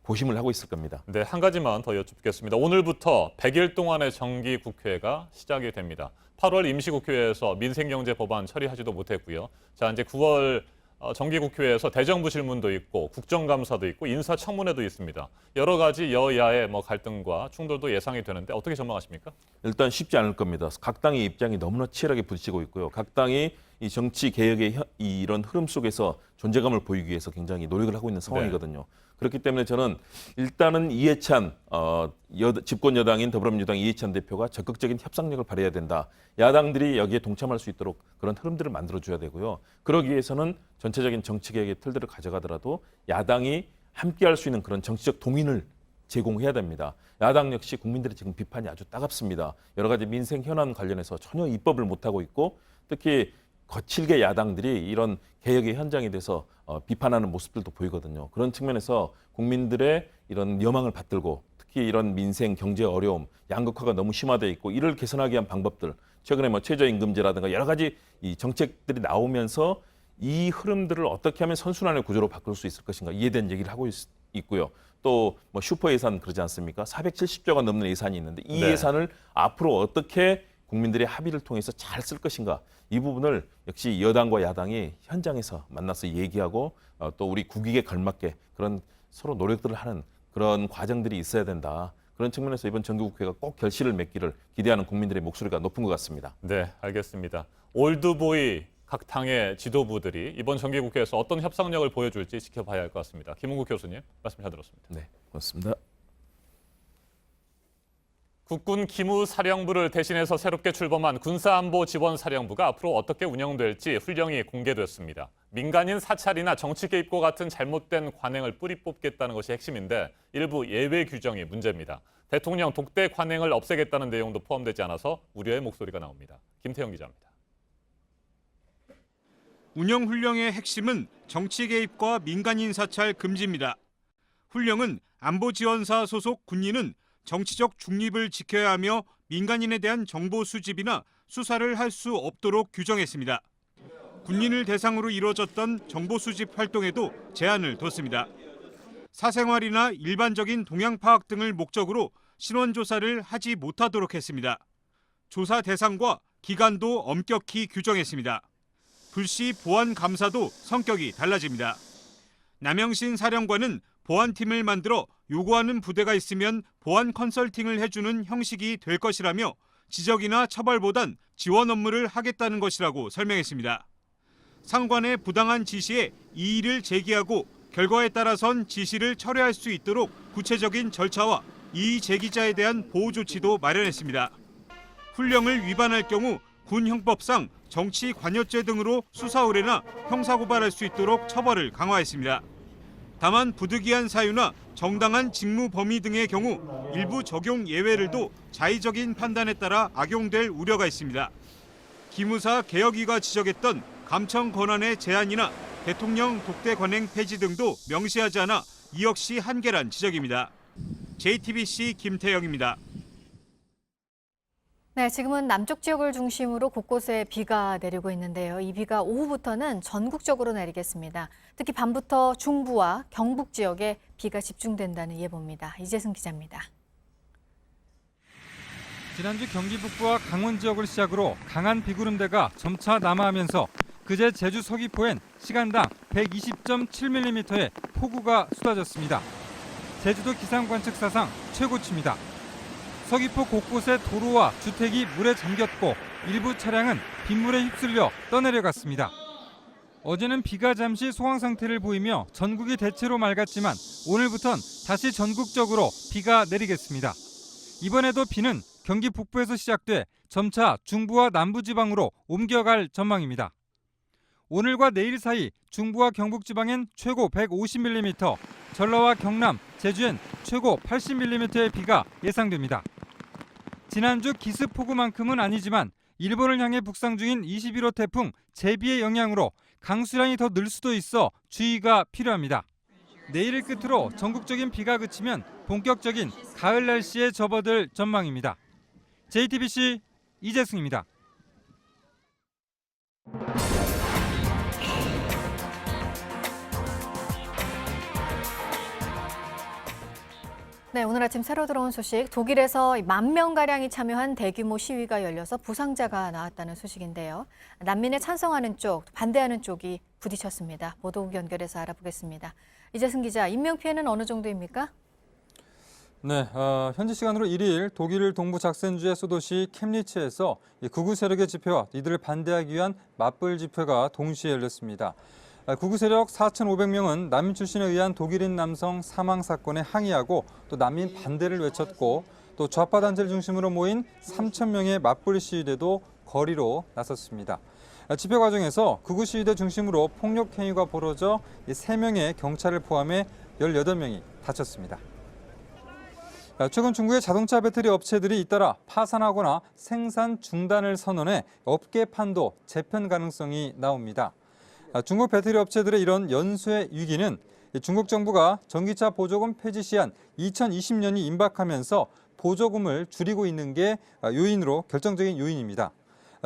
고심을 하고 있을 겁니다. 네, 한 가지만 더 여쭙겠습니다. 오늘부터 100일 동안의 정기국회가 시작이 됩니다. 8월 임시국회에서 민생경제 법안 처리하지도 못했고요. 자, 이제 9월 정기국회에서 대정부 질문도 있고 국정감사도 있고 인사청문회도 있습니다. 여러 가지 여야의 갈등과 충돌도 예상이 되는데 어떻게 전망하십니까? 일단 쉽지 않을 겁니다. 각 당의 입장이 너무나 치열하게 부딪히고 있고요. 각 당이 이 정치 개혁의 이런 흐름 속에서 존재감을 보이기 위해서 굉장히 노력을 하고 있는 상황이거든요. 그렇기 때문에 저는 일단은 이해찬 집권 여당인 더불어민주당 이해찬 대표가 적극적인 협상력을 발휘해야 된다. 야당들이 여기에 동참할 수 있도록 그런 흐름들을 만들어줘야 되고요. 그러기 위해서는 전체적인 정치개혁의 틀들을 가져가더라도 야당이 함께할 수 있는 그런 정치적 동인을 제공해야 됩니다. 야당 역시 국민들의 지금 비판이 아주 따갑습니다. 여러 가지 민생 현안 관련해서 전혀 입법을 못하고 있고 특히 거칠게 야당들이 이런 개혁의 현장에 대해서 비판하는 모습들도 보이거든요. 그런 측면에서 국민들의 이런 여망을 받들고 특히 이런 민생 경제 어려움, 양극화가 너무 심화되어 있고 이를 개선하기 위한 방법들 최근에 최저임금제라든가 여러 가지 이 정책들이 나오면서 이 흐름들을 어떻게 하면 선순환의 구조로 바꿀 수 있을 것인가 이에 대한 얘기를 하고 있고요. 또 슈퍼 예산 그러지 않습니까? 470조가 넘는 예산이 있는데 이 네. 예산을 앞으로 어떻게 국민들의 합의를 통해서 잘 쓸 것인가 이 부분을 역시 여당과 야당이 현장에서 만나서 얘기하고 또 우리 국익에 걸맞게 그런 서로 노력들을 하는 그런 과정들이 있어야 된다. 그런 측면에서 이번 정기국회가 꼭 결실을 맺기를 기대하는 국민들의 목소리가 높은 것 같습니다. 네, 알겠습니다. 올드보이 각 당의 지도부들이 이번 정기국회에서 어떤 협상력을 보여줄지 지켜봐야 할 것 같습니다. 김은국 교수님, 말씀 잘 들었습니다. 네, 고맙습니다. 국군 기무사령부를 대신해서 새롭게 출범한 군사안보지원사령부가 앞으로 어떻게 운영될지 훈령이 공개됐습니다. 민간인 사찰이나 정치 개입과 같은 잘못된 관행을 뿌리 뽑겠다는 것이 핵심인데 일부 예외 규정이 문제입니다. 대통령 독대 관행을 없애겠다는 내용도 포함되지 않아서 우려의 목소리가 나옵니다. 김태형 기자입니다. 운영 훈령의 핵심은 정치 개입과 민간인 사찰 금지입니다. 훈령은 안보지원사 소속 군인은 정치적 중립을 지켜야 하며 민간인에 대한 정보 수집이나 수사를 할 수 없도록 규정했습니다. 군인을 대상으로 이루어졌던 정보 수집 활동에도 제한을 뒀습니다. 사생활이나 일반적인 동향 파악 등을 목적으로 신원 조사를 하지 못하도록 했습니다. 조사 대상과 기간도 엄격히 규정했습니다. 불시 보안 감사도 성격이 달라집니다. 남영신 사령관은 보안팀을 만들어 요구하는 부대가 있으면 보안 컨설팅을 해주는 형식이 될 것이라며 지적이나 처벌보단 지원 업무를 하겠다는 것이라고 설명했습니다. 상관의 부당한 지시에 이의를 제기하고 결과에 따라선 지시를 철회할 수 있도록 구체적인 절차와 이의 제기자에 대한 보호 조치도 마련했습니다. 훈령을 위반할 경우 군 형법상 정치 관여죄 등으로 수사 의뢰나 형사 고발할 수 있도록 처벌을 강화했습니다. 다만 부득이한 사유나 정당한 직무 범위 등의 경우 일부 적용 예외를 둬 자의적인 판단에 따라 악용될 우려가 있습니다. 기무사 개혁위가 지적했던 감청 권한의 제한이나 대통령 독대 관행 폐지 등도 명시하지 않아 이 역시 한계란 지적입니다. JTBC 김태영입니다. 네, 지금은 남쪽 지역을 중심으로 곳곳에 비가 내리고 있는데요. 이 비가 오후부터는 전국적으로 내리겠습니다. 특히 밤부터 중부와 경북 지역에 비가 집중된다는 예보입니다. 이재승 기자입니다. 지난주 경기 북부와 강원 지역을 시작으로 강한 비구름대가 점차 남하하면서 그제 제주 서귀포엔 시간당 120.7mm의 폭우가 쏟아졌습니다. 제주도 기상관측사상 최고치입니다. 서귀포 곳곳의 도로와 주택이 물에 잠겼고 일부 차량은 빗물에 휩쓸려 떠내려갔습니다. 어제는 비가 잠시 소강 상태를 보이며 전국이 대체로 맑았지만 오늘부턴 다시 전국적으로 비가 내리겠습니다. 이번에도 비는 경기 북부에서 시작돼 점차 중부와 남부지방으로 옮겨갈 전망입니다. 오늘과 내일 사이 중부와 경북지방엔 최고 150mm, 전라와 경남, 제주엔 최고 80mm의 비가 예상됩니다. 지난주 기습폭우만큼은 아니지만 일본을 향해 북상 중인 21호 태풍 제비의 영향으로 강수량이 더 늘 수도 있어 주의가 필요합니다. 내일을 끝으로 전국적인 비가 그치면 본격적인 가을 날씨에 접어들 전망입니다. JTBC 이재승입니다. 네, 오늘 아침 새로 들어온 소식, 독일에서 10,000명가량이 참여한 대규모 시위가 열려서 부상자가 나왔다는 소식인데요. 난민에 찬성하는 쪽, 반대하는 쪽이 부딪혔습니다. 보도국 연결해서 알아보겠습니다. 이재승 기자, 인명피해는 어느 정도입니까? 네, 현지 시간으로 1일 독일 동부 작센주의 소도시 캠리츠에서 극우 세력의 집회와 이들을 반대하기 위한 맞불 집회가 동시에 열렸습니다. 극우 세력 4,500명은 난민 출신에 의한 독일인 남성 사망 사건에 항의하고 또 난민 반대를 외쳤고 또 좌파 단체를 중심으로 모인 3,000명의 맞불 시위대도 거리로 나섰습니다. 집회 과정에서 극우 시위대 중심으로 폭력 행위가 벌어져 3명의 경찰을 포함해 18명이 다쳤습니다. 최근 중국의 자동차 배터리 업체들이 잇따라 파산하거나 생산 중단을 선언해 업계 판도 재편 가능성이 나옵니다. 중국 배터리 업체들의 이런 연쇄 위기는 중국 정부가 전기차 보조금 폐지 시한 2020년이 임박하면서 보조금을 줄이고 있는 게 결정적인 요인입니다.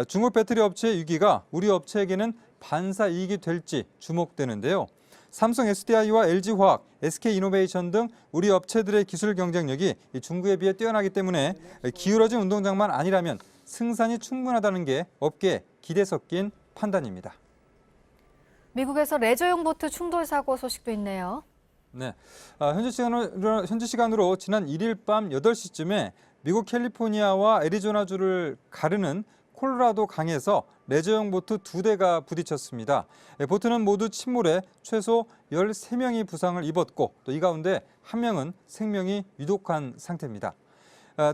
중국 배터리 업체의 위기가 우리 업체에게는 반사 이익이 될지 주목되는데요. 삼성 SDI와 LG화학, SK이노베이션 등 우리 업체들의 기술 경쟁력이 중국에 비해 뛰어나기 때문에 기울어진 운동장만 아니라면 승산이 충분하다는 게 업계의 기대 섞인 판단입니다. 미국에서 레저용 보트 충돌 사고 소식도 있네요. 네, 현지 시간으로 지난 1일 밤 8시쯤에 미국 캘리포니아와 애리조나주를 가르는 콜로라도 강에서 레저용 보트 2대가 부딪혔습니다. 보트는 모두 침몰해 최소 13명이 부상을 입었고 또 이 가운데 1명은 생명이 위독한 상태입니다.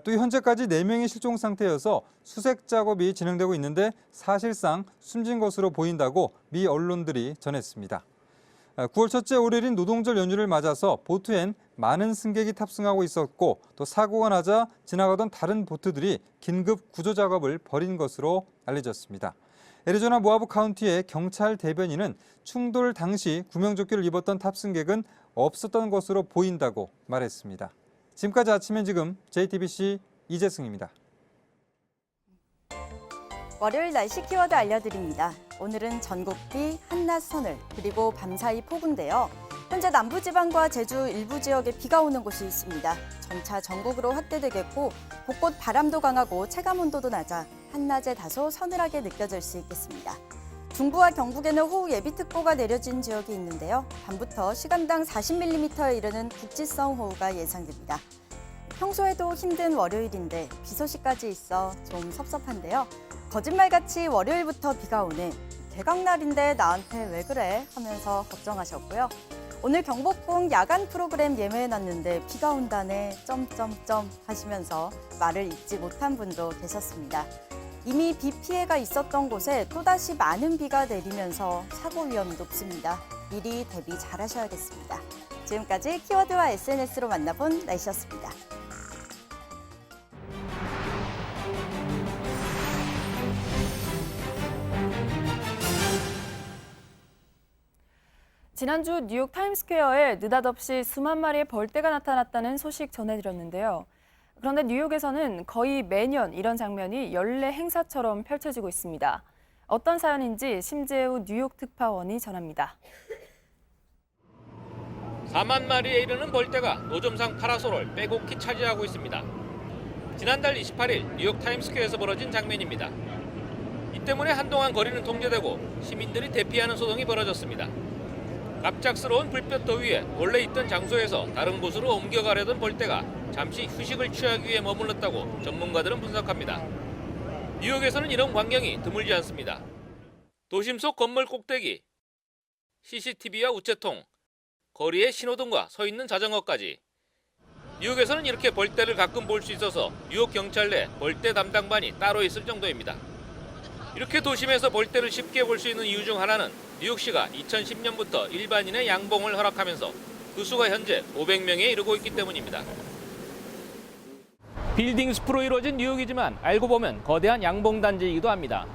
또 현재까지 4명이 실종 상태여서 수색 작업이 진행되고 있는데 사실상 숨진 것으로 보인다고 미 언론들이 전했습니다. 9월 첫째 월요일인 노동절 연휴를 맞아서 보트엔 많은 승객이 탑승하고 있었고 또 사고가 나자 지나가던 다른 보트들이 긴급 구조 작업을 벌인 것으로 알려졌습니다. 애리조나 모하브 카운티의 경찰 대변인은 충돌 당시 구명조끼를 입었던 탑승객은 없었던 것으로 보인다고 말했습니다. 지금까지 아침엔 지금 JTBC 이재승입니다. 월요일 날씨 키워드 알려드립니다. 오늘은 전국비, 한낮 서늘, 그리고 밤사이 폭우인데요. 현재 남부지방과 제주 일부 지역에 비가 오는 곳이 있습니다. 점차 전국으로 확대되겠고 곳곳 바람도 강하고 체감온도도 낮아 한낮에 다소 서늘하게 느껴질 수 있겠습니다. 중부와 경북에는 호우 예비특보가 내려진 지역이 있는데요. 밤부터 시간당 40mm에 이르는 국지성 호우가 예상됩니다. 평소에도 힘든 월요일인데 비 소식까지 있어 좀 섭섭한데요. 거짓말같이 월요일부터 비가 오네. 개강날인데 나한테 왜 그래? 하면서 걱정하셨고요. 오늘 경복궁 야간 프로그램 예매해놨는데 비가 온다네 점점점 하시면서 말을 잇지 못한 분도 계셨습니다. 이미 비 피해가 있었던 곳에 또다시 많은 비가 내리면서 사고 위험이 높습니다. 미리 대비 잘하셔야겠습니다. 지금까지 키워드와 SNS로 만나본 날씨였습니다. 지난주 뉴욕 타임스퀘어에 느닷없이 수만 마리의 벌떼가 나타났다는 소식 전해드렸는데요. 그런데 뉴욕에서는 거의 매년 이런 장면이 연례 행사처럼 펼쳐지고 있습니다. 어떤 사연인지 심재우 뉴욕 특파원이 전합니다. 4만 마리에 이르는 벌떼가 노점상 파라솔을 빼곡히 차지하고 있습니다. 지난달 28일 뉴욕 타임스퀘어에서 벌어진 장면입니다. 이 때문에 한동안 거리는 통제되고 시민들이 대피하는 소동이 벌어졌습니다. 갑작스러운 불볕 더위에 원래 있던 장소에서 다른 곳으로 옮겨가려던 벌떼가 잠시 휴식을 취하기 위해 머물렀다고 전문가들은 분석합니다. 뉴욕에서는 이런 광경이 드물지 않습니다. 도심 속 건물 꼭대기, CCTV와 우체통, 거리에 신호등과 서 있는 자전거까지. 뉴욕에서는 이렇게 벌떼를 가끔 볼 수 있어서 뉴욕 경찰 내 벌떼 담당반이 따로 있을 정도입니다. 이렇게 도심에서 벌떼를 쉽게 볼 수 있는 이유 중 하나는 뉴욕시가 2010년부터 일반인의 양봉을 허락하면서 그 수가 현재 500명에 이르고 있기 때문입니다. 빌딩 숲으로 이루어진 뉴욕이지만 알고 보면 거대한 양봉 단지이기도 합니다.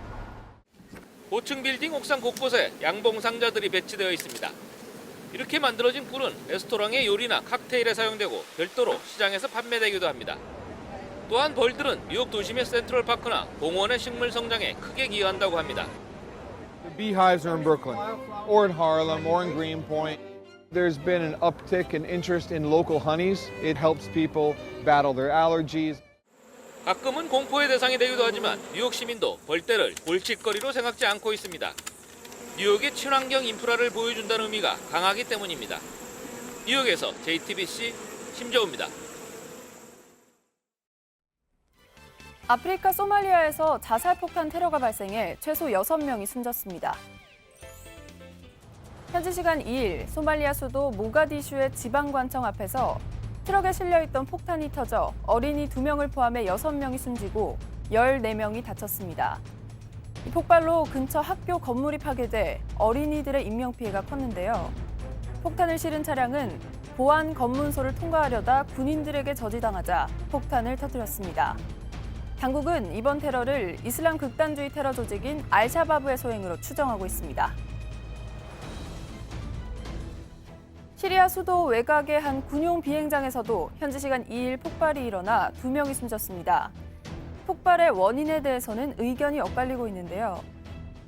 고층 빌딩 옥상 곳곳에 양봉 상자들이 배치되어 있습니다. 이렇게 만들어진 꿀은 레스토랑의 요리나 칵테일에 사용되고 별도로 시장에서 판매되기도 합니다. 또한 벌들은 뉴욕 도심의 센트럴파크나 공원의 식물 성장에 크게 기여한다고 합니다. The beehives are in Brooklyn, or in Harlem, or in Greenpoint. There's been an uptick in interest in local honeys. It helps people battle their allergies. 가끔은 공포의 대상이 되기도 하지만 뉴욕 시민도 벌떼를 골칫거리로 생각지 않고 있습니다. 뉴욕의 친환경 인프라를 보여준다는 의미가 강하기 때문입니다. 뉴욕에서 JTBC 심재우입니다. 아프리카 소말리아에서 자살폭탄 테러가 발생해 최소 6명이 숨졌습니다. 현지 시간 2일 소말리아 수도 모가디슈의 지방관청 앞에서 트럭에 실려있던 폭탄이 터져 어린이 2명을 포함해 6명이 숨지고 14명이 다쳤습니다. 이 폭발로 근처 학교 건물이 파괴돼 어린이들의 인명피해가 컸는데요. 폭탄을 실은 차량은 보안 검문소를 통과하려다 군인들에게 저지당하자 폭탄을 터뜨렸습니다. 당국은 이번 테러를 이슬람 극단주의 테러 조직인 알샤바브의 소행으로 추정하고 있습니다. 시리아 수도 외곽의 한 군용 비행장에서도 현지 시간 2일 폭발이 일어나 2명이 숨졌습니다. 폭발의 원인에 대해서는 의견이 엇갈리고 있는데요.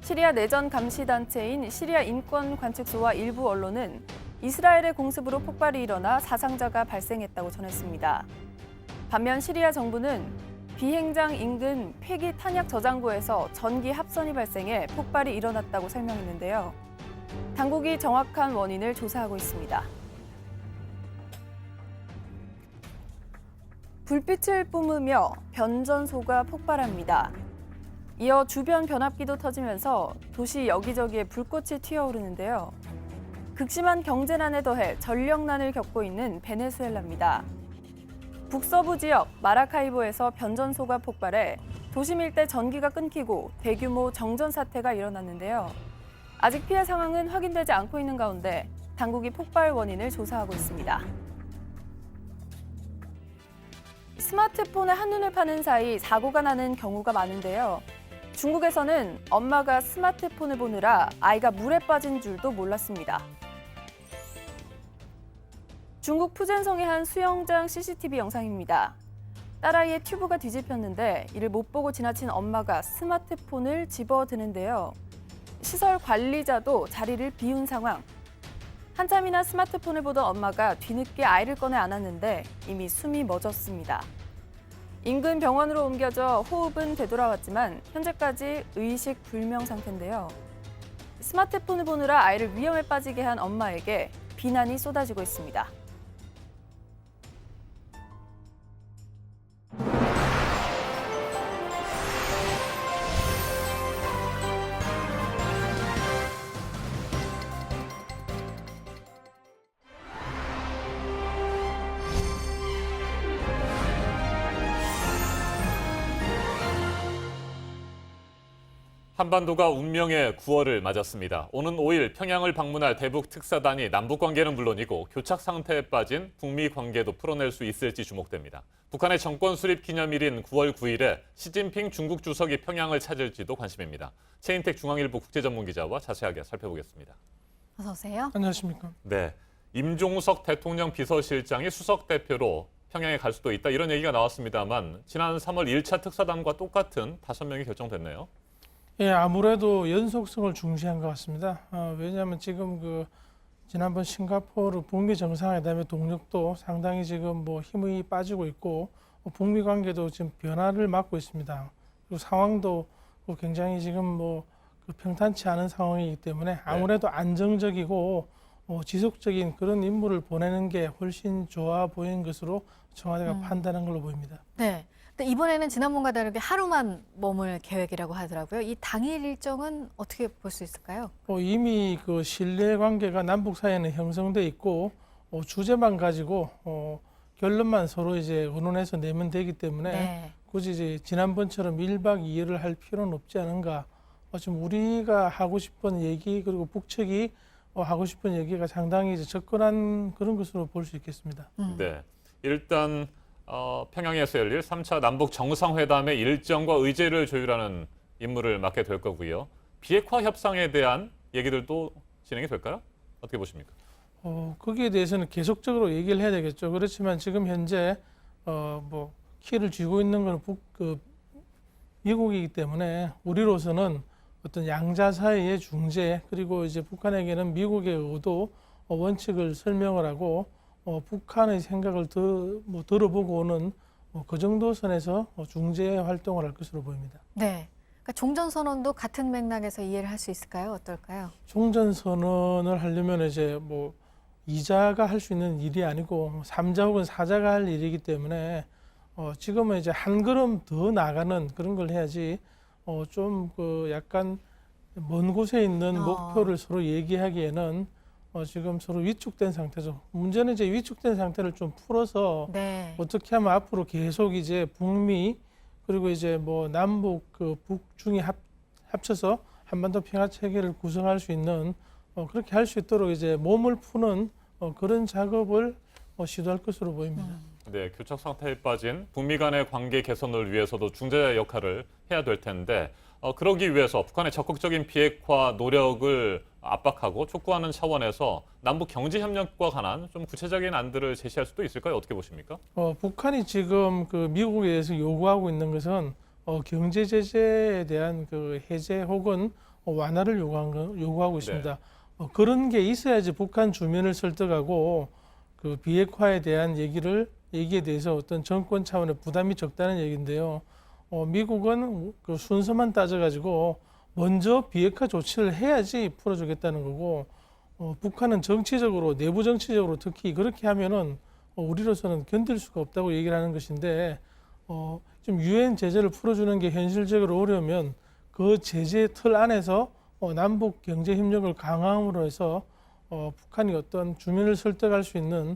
시리아 내전 감시 단체인 시리아 인권관측소와 일부 언론은 이스라엘의 공습으로 폭발이 일어나 사상자가 발생했다고 전했습니다. 반면 시리아 정부는 비행장 인근 폐기 탄약 저장고에서 전기 합선이 발생해 폭발이 일어났다고 설명했는데요. 당국이 정확한 원인을 조사하고 있습니다. 불빛을 뿜으며 변전소가 폭발합니다. 이어 주변 변압기도 터지면서 도시 여기저기에 불꽃이 튀어오르는데요. 극심한 경제난에 더해 전력난을 겪고 있는 베네수엘라입니다. 북서부 지역 마라카이보에서 변전소가 폭발해 도심 일대 전기가 끊기고 대규모 정전 사태가 일어났는데요. 아직 피해 상황은 확인되지 않고 있는 가운데 당국이 폭발 원인을 조사하고 있습니다. 스마트폰에 한눈을 파는 사이 사고가 나는 경우가 많은데요. 중국에서는 엄마가 스마트폰을 보느라 아이가 물에 빠진 줄도 몰랐습니다. 중국 푸젠성의 한 수영장 CCTV 영상입니다. 딸아이의 튜브가 뒤집혔는데 이를 못 보고 지나친 엄마가 스마트폰을 집어드는데요. 시설 관리자도 자리를 비운 상황. 한참이나 스마트폰을 보던 엄마가 뒤늦게 아이를 꺼내 안았는데 이미 숨이 멎었습니다. 인근 병원으로 옮겨져 호흡은 되돌아왔지만 현재까지 의식 불명 상태인데요. 스마트폰을 보느라 아이를 위험에 빠지게 한 엄마에게 비난이 쏟아지고 있습니다. 한반도가 운명의 9월을 맞았습니다. 오는 5일 평양을 방문할 대북 특사단이 남북 관계는 물론이고 교착 상태에 빠진 북미 관계도 풀어낼 수 있을지 주목됩니다. 북한의 정권 수립 기념일인 9월 9일에 시진핑 중국 주석이 평양을 찾을지도 관심입니다. 최인택 중앙일보 국제전문기자와 자세하게 살펴보겠습니다. 어서 오세요. 안녕하십니까. 네, 임종석 대통령 비서실장이 수석 대표로 평양에 갈 수도 있다 이런 얘기가 나왔습니다만 지난 3월 1차 특사단과 똑같은 5명이 결정됐네요. 예, 아무래도 연속성을 중시한 것 같습니다. 왜냐하면 지금 지난번 싱가포르 북미 정상회담의 동력도 상당히 지금 힘이 빠지고 있고 북미 관계도 지금 변화를 맞고 있습니다. 그리고 상황도 굉장히 지금 평탄치 않은 상황이기 때문에 아무래도 안정적이고 지속적인 그런 인물을 보내는 게 훨씬 좋아 보이는 것으로 청와대가 판단한 걸로 보입니다. 네. 근데 이번에는 지난번과 다르게 하루만 머물 계획이라고 하더라고요. 이 당일 일정은 어떻게 볼 수 있을까요? 이미 신뢰 관계가 남북 사이에는 형성돼 있고 주제만 가지고 결론만 서로 이제 의논해서 내면 되기 때문에 네. 굳이 이제 지난번처럼 1박 2일을 할 필요는 없지 않은가. 지금 우리가 하고 싶은 얘기 그리고 북측이 하고 싶은 얘기가 상당히 이제 접근한 그런 것으로 볼 수 있겠습니다. 네, 일단 평양에서 열릴 3차 남북 정상회담의 일정과 의제를 조율하는 임무를 맡게 될 거고요. 비핵화 협상에 대한 얘기들도 진행이 될까요? 어떻게 보십니까? 거기에 대해서는 계속적으로 얘기를 해야 되겠죠. 그렇지만 지금 현재 키를 쥐고 있는 건 미국이기 때문에 우리로서는 어떤 양자 사이의 중재 그리고 이제 북한에게는 미국의 의도 원칙을 설명을 하고 북한의 생각을 들어보고 오는 그 정도 선에서 중재 활동을 할 것으로 보입니다. 네. 그러니까 종전선언도 같은 맥락에서 이해를 할 수 있을까요? 어떨까요? 종전선언을 하려면 이제 이자가 할 수 있는 일이 아니고 3자 혹은 4자가 할 일이기 때문에 지금은 이제 한 걸음 더 나가는 그런 걸 해야지 좀 약간 먼 곳에 있는 목표를 서로 얘기하기에는 지금 서로 위축된 상태죠. 문제는 이제 위축된 상태를 좀 풀어서 네. 어떻게 하면 앞으로 계속 이제 북미 그리고 이제 남북 북중이 합쳐서 한반도 평화 체계를 구성할 수 있는 그렇게 할 수 있도록 이제 몸을 푸는 그런 작업을 시도할 것으로 보입니다. 네, 교착 상태에 빠진 북미 간의 관계 개선을 위해서도 중재자 역할을 해야 될 텐데 그러기 위해서 북한의 적극적인 비핵화 노력을 압박하고 촉구하는 차원에서 남북 경제 협력과 관한 좀 구체적인 안들을 제시할 수도 있을까요? 어떻게 보십니까? 북한이 지금 미국에 대해서 요구하고 있는 것은 경제 제재에 대한 해제 혹은 완화를 요구하고 있습니다. 네. 그런 게 있어야지 북한 주민을 설득하고 비핵화에 대한 얘기에 대해서 어떤 정권 차원의 부담이 적다는 얘기인데요. 미국은 순서만 따져가지고 먼저 비핵화 조치를 해야지 풀어주겠다는 거고 북한은 정치적으로 내부 정치적으로 특히 그렇게 하면은 우리로서는 견딜 수가 없다고 얘기를 하는 것인데 좀 유엔 제재를 풀어주는 게 현실적으로 어려우면 그 제재 틀 안에서 남북 경제 협력을 강화함으로 해서 북한이 어떤 주민을 설득할 수 있는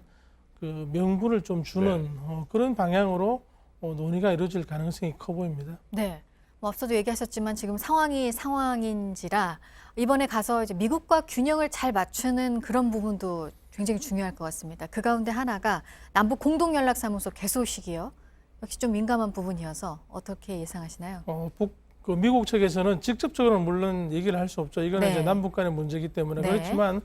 그 명분을 좀 주는 그런 방향으로 논의가 이루어질 가능성이 커 보입니다. 네. 뭐 앞서도 얘기하셨지만 지금 상황이 상황인지라 이번에 가서 이제 미국과 균형을 잘 맞추는 그런 부분도 굉장히 중요할 것 같습니다. 그 가운데 하나가 남북 공동연락사무소 개소식이요. 역시 좀 민감한 부분이어서 어떻게 예상하시나요? 그 미국 측에서는 직접적으로는 물론 얘기를 할 수 없죠. 이거는 네. 이제 남북 간의 문제이기 때문에 네. 그렇지만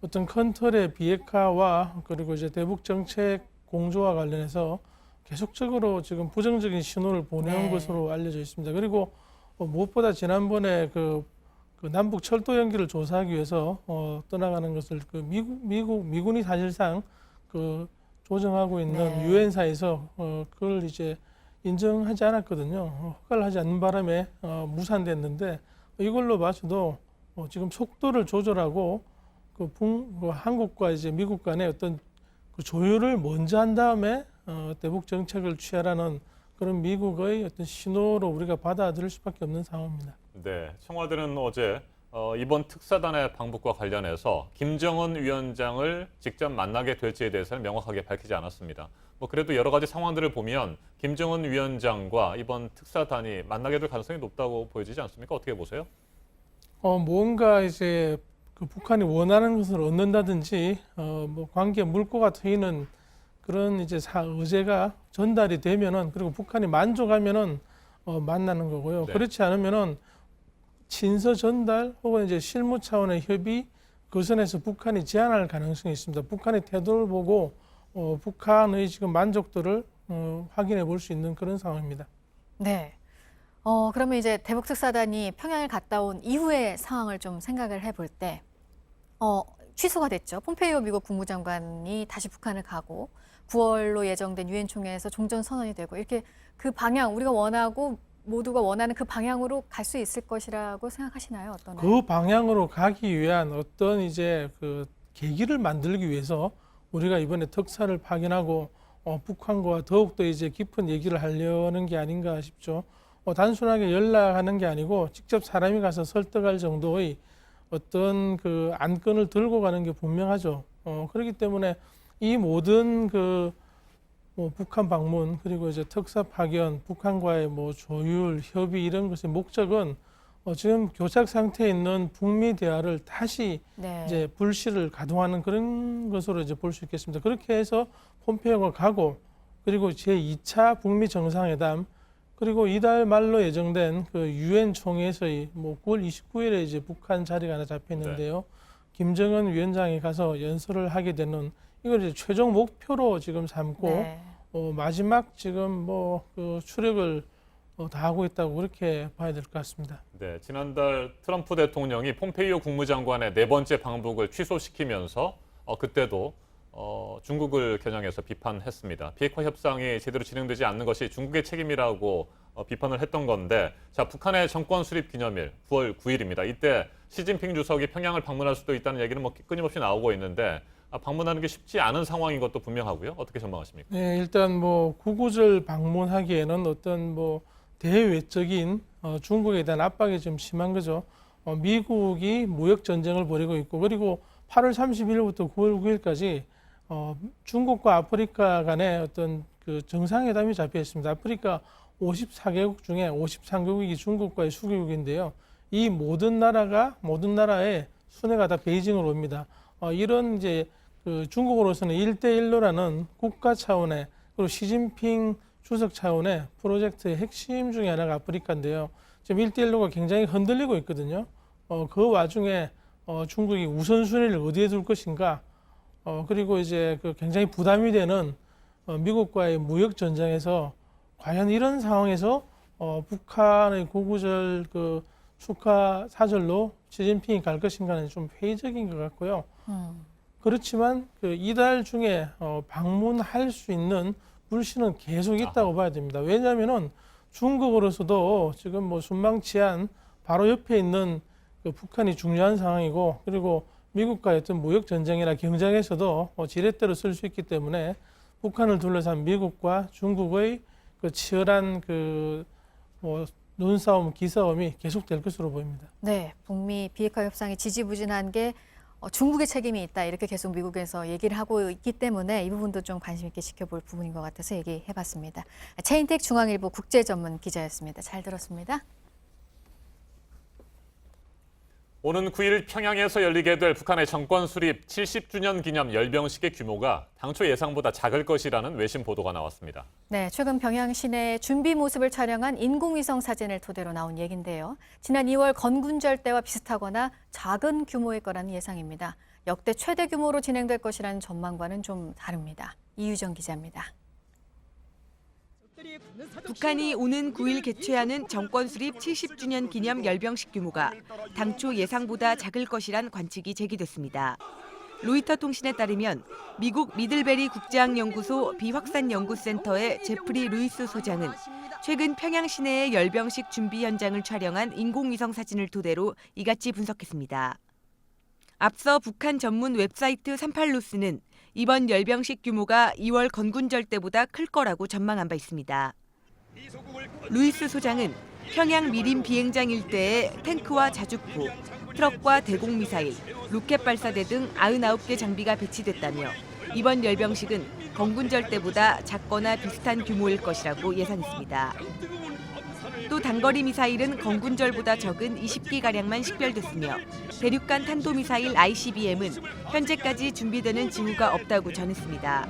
어떤 큰 틀의 비핵화와 그리고 이제 대북 정책 공조와 관련해서 계속적으로 지금 부정적인 신호를 보내온 네. 것으로 알려져 있습니다. 그리고 무엇보다 지난번에 그 남북 철도 연기를 조사하기 위해서 떠나가는 것을 그 미군이 사실상 그 조정하고 있는 네. 유엔사에서 그걸 이제 인정하지 않았거든요. 허가를 하지 않는 바람에 무산됐는데 이걸로 봐서도 지금 속도를 조절하고 한국과 이제 미국 간의 어떤 그 조율을 먼저 한 다음에 대북 정책을 취하라는 그런 미국의 어떤 신호로 우리가 받아들일 수밖에 없는 상황입니다. 네, 청와대는 어제 이번 특사단의 방북과 관련해서 김정은 위원장을 직접 만나게 될지에 대해서는 명확하게 밝히지 않았습니다. 뭐 그래도 여러 가지 상황들을 보면 김정은 위원장과 이번 특사단이 만나게 될 가능성이 높다고 보여지지 않습니까? 어떻게 보세요? 뭔가 이제 그 북한이 원하는 것을 얻는다든지 뭐 관계 물꼬가 트이는 그런 이제 의제가 전달이 되면은 그리고 북한이 만족하면은 만나는 거고요. 네. 그렇지 않으면은 친서 전달 혹은 이제 실무 차원의 협의 그 선에서 북한이 제한할 가능성이 있습니다. 북한의 태도를 보고 북한의 지금 만족도를 확인해 볼 수 있는 그런 상황입니다. 네. 그러면 이제 대북 특사단이 평양을 갔다 온 이후의 상황을 좀 생각을 해볼 때, 취소가 됐죠. 폼페이오 미국 국무장관이 다시 북한을 가고 9월로 예정된 유엔 총회에서 종전 선언이 되고 이렇게 그 방향 우리가 원하고 모두가 원하는 그 방향으로 갈 수 있을 것이라고 생각하시나요? 어떠나요? 그 방향으로 가기 위한 어떤 이제 그 계기를 만들기 위해서 우리가 이번에 특사를 파견하고 북한과 더욱더 이제 깊은 얘기를 하려는 게 아닌가 싶죠. 단순하게 연락하는 게 아니고 직접 사람이 가서 설득할 정도의 어떤 그 안건을 들고 가는 게 분명하죠. 그렇기 때문에 이 모든 그 북한 방문 그리고 이제 특사 파견, 북한과의 뭐 조율, 협의 이런 것의 목적은 지금 교착 상태에 있는 북미 대화를 다시 네. 이제 불씨를 가동하는 그런 것으로 이제 볼 수 있겠습니다. 그렇게 해서 폼페이오가 가고 그리고 제2차 북미 정상회담 그리고 이달 말로 예정된 그 유엔 총회에서의 뭐 9월 29일에 이제 북한 자리가 하나 잡혀 있는데요. 김정은 위원장이 가서 연설을 하게 되는 이걸 이제 최종 목표로 지금 삼고 네. 마지막 지금 뭐 그 추력을 다하고 있다고 그렇게 봐야 될 것 같습니다. 네, 지난달 트럼프 대통령이 폼페이오 국무장관의 4번째 방북을 취소시키면서 그때도 중국을 겨냥해서 비판했습니다. 비핵화 협상이 제대로 진행되지 않는 것이 중국의 책임이라고 비판을 했던 건데, 자, 북한의 정권 수립 기념일 9월 9일입니다. 이때 시진핑 주석이 평양을 방문할 수도 있다는 얘기는 뭐 끊임없이 나오고 있는데 방문하는 게 쉽지 않은 상황인 것도 분명하고요. 어떻게 전망하십니까? 네, 일단 뭐 구구절 방문하기에는 어떤 뭐 대외적인 중국에 대한 압박이 좀 심한 거죠. 미국이 무역 전쟁을 벌이고 있고 그리고 8월 31일부터 9월 9일까지 중국과 아프리카 간의 어떤 그 정상회담이 잡혀 있습니다. 아프리카 54개국 중에 53개국이 중국과의 수교국인데요. 이 모든 나라의 순회가 다 베이징으로 옵니다. 이런 이제 그 중국으로서는 1대1로라는 국가 차원의 그리고 시진핑 주석 차원의 프로젝트의 핵심 중에 하나가 아프리카인데요. 지금 1대1로가 굉장히 흔들리고 있거든요. 그 와중에 중국이 우선순위를 어디에 둘 것인가? 그리고 이제 그 굉장히 부담이 되는 미국과의 무역 전쟁에서 과연 이런 상황에서 북한의 구구절 그 축하 사절로 시진핑이 갈 것인가는 좀 회의적인 것 같고요. 그렇지만 그 이달 중에 방문할 수 있는 불씨는 계속 있다고 봐야 됩니다. 왜냐하면은 중국으로서도 지금 뭐 순망치한 바로 옆에 있는 그 북한이 중요한 상황이고 그리고 미국과의 어떤 무역 전쟁이나 경쟁에서도 지렛대로 쓸 수 있기 때문에 북한을 둘러싼 미국과 중국의 그 치열한 그 뭐 눈싸움, 기싸움이 계속될 것으로 보입니다. 네, 북미 비핵화 협상이 지지부진한 게 중국의 책임이 있다 이렇게 계속 미국에서 얘기를 하고 있기 때문에 이 부분도 좀 관심 있게 지켜볼 부분인 것 같아서 얘기해봤습니다. 최인택 중앙일보 국제전문 기자였습니다. 잘 들었습니다. 오는 9일 평양에서 열리게 될 북한의 정권 수립 70주년 기념 열병식의 규모가 당초 예상보다 작을 것이라는 외신 보도가 나왔습니다. 네, 최근 평양 시내 준비 모습을 촬영한 인공위성 사진을 토대로 나온 얘긴데요. 지난 2월 건군절 때와 비슷하거나 작은 규모일 거라는 예상입니다. 역대 최대 규모로 진행될 것이라는 전망과는 좀 다릅니다. 이유정 기자입니다. 북한이 오는 9일 개최하는 정권 수립 70주년 기념 열병식 규모가 당초 예상보다 작을 것이란 관측이 제기됐습니다. 로이터 통신에 따르면 미국 미들베리 국제학연구소 비확산연구센터의 제프리 루이스 소장은 최근 평양 시내의 열병식 준비 현장을 촬영한 인공위성 사진을 토대로 이같이 분석했습니다. 앞서 북한 전문 웹사이트 38뉴스는 이번 열병식 규모가 2월 건군절 때보다 클 거라고 전망한 바 있습니다. 루이스 소장은 평양 미림 비행장 일대에 탱크와 자주포, 트럭과 대공미사일, 로켓 발사대 등 99개 장비가 배치됐다며 이번 열병식은 건군절 때보다 작거나 비슷한 규모일 것이라고 예상했습니다. 또 단거리 미사일은 건군절보다 적은 20기가량만 식별됐으며 대륙간 탄도미사일 ICBM은 현재까지 준비되는 징후가 없다고 전했습니다.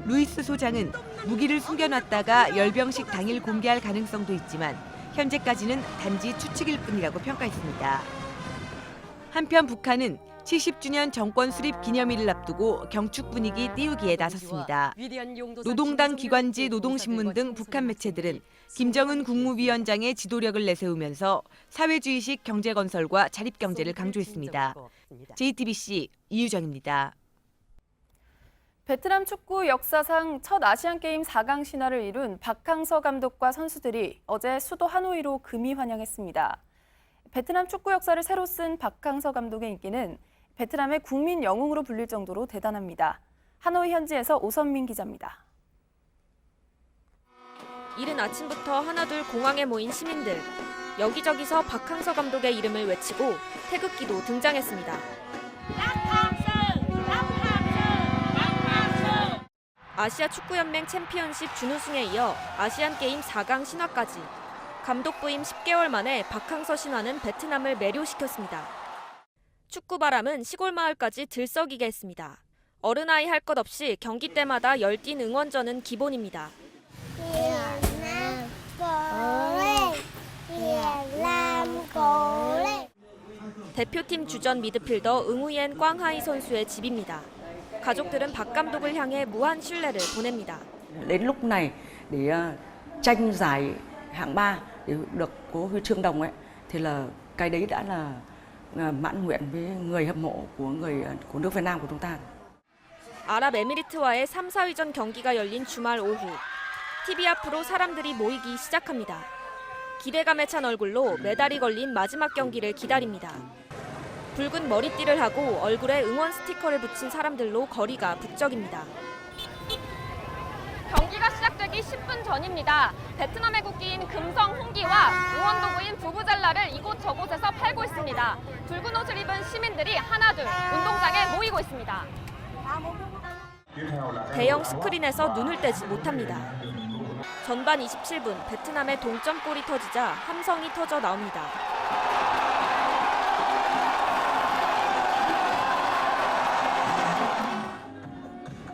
루이스 소장은 무기를 숨겨놨다가 열병식 당일 공개할 가능성도 있지만 현재까지는 단지 추측일 뿐이라고 평가했습니다. 한편 북한은 70주년 정권 수립 기념일을 앞두고 경축 분위기 띄우기에 나섰습니다. 노동당 기관지 노동신문 등 북한 매체들은 김정은 국무위원장의 지도력을 내세우면서 사회주의식 경제건설과 자립경제를 강조했습니다. JTBC 이유정입니다. 베트남 축구 역사상 첫 아시안게임 4강 신화를 이룬 박항서 감독과 선수들이 어제 수도 하노이로 금이 환영했습니다. 베트남 축구 역사를 새로 쓴 박항서 감독의 인기는 베트남의 국민 영웅으로 불릴 정도로 대단합니다. 하노이 현지에서 오선민 기자입니다. 이른 아침부터 하나둘 공항에 모인 시민들. 여기저기서 박항서 감독의 이름을 외치고 태극기도 등장했습니다. 아시아 축구연맹 챔피언십 준우승에 이어 아시안게임 4강 신화까지. 감독 부임 10개월 만에 박항서 신화는 베트남을 매료시켰습니다. 축구 바람은 시골 마을까지 들썩이게 했습니다. 어른아이 할 것 없이 경기 때마다 열띤 응원전은 기본입니다. 대표팀 주전 미드필더 응우옌 꽝하이 선수의 집입니다. 가족들은 박 감독을 향해 무한 신뢰를 보냅니다. Đến lúc này để tranh giải hạng 3 để được có huy chương đồng ấy thì là cái đấy đã là mãn nguyện với người hâm mộ của nước Việt Nam của chúng ta. 아랍에미리트와의 3, 4위전 경기가 열린 주말 오후. TV 앞으로 사람들이 모이기 시작합니다. 기대감에 찬 얼굴로 메달이 걸린 마지막 경기를 기다립니다. 붉은 머리띠를 하고 얼굴에 응원 스티커를 붙인 사람들로 거리가 북적입니다. 경기가 시작되기 10분 전입니다. 베트남의 국기인 금성 홍기와 응원 도구인 부부젤라를 이곳저곳에서 팔고 있습니다. 붉은 옷을 입은 시민들이 하나둘 운동장에 모이고 있습니다. 대형 스크린에서 눈을 떼지 못합니다. 전반 27분 베트남의 동점골이 터지자 함성이 터져 나옵니다.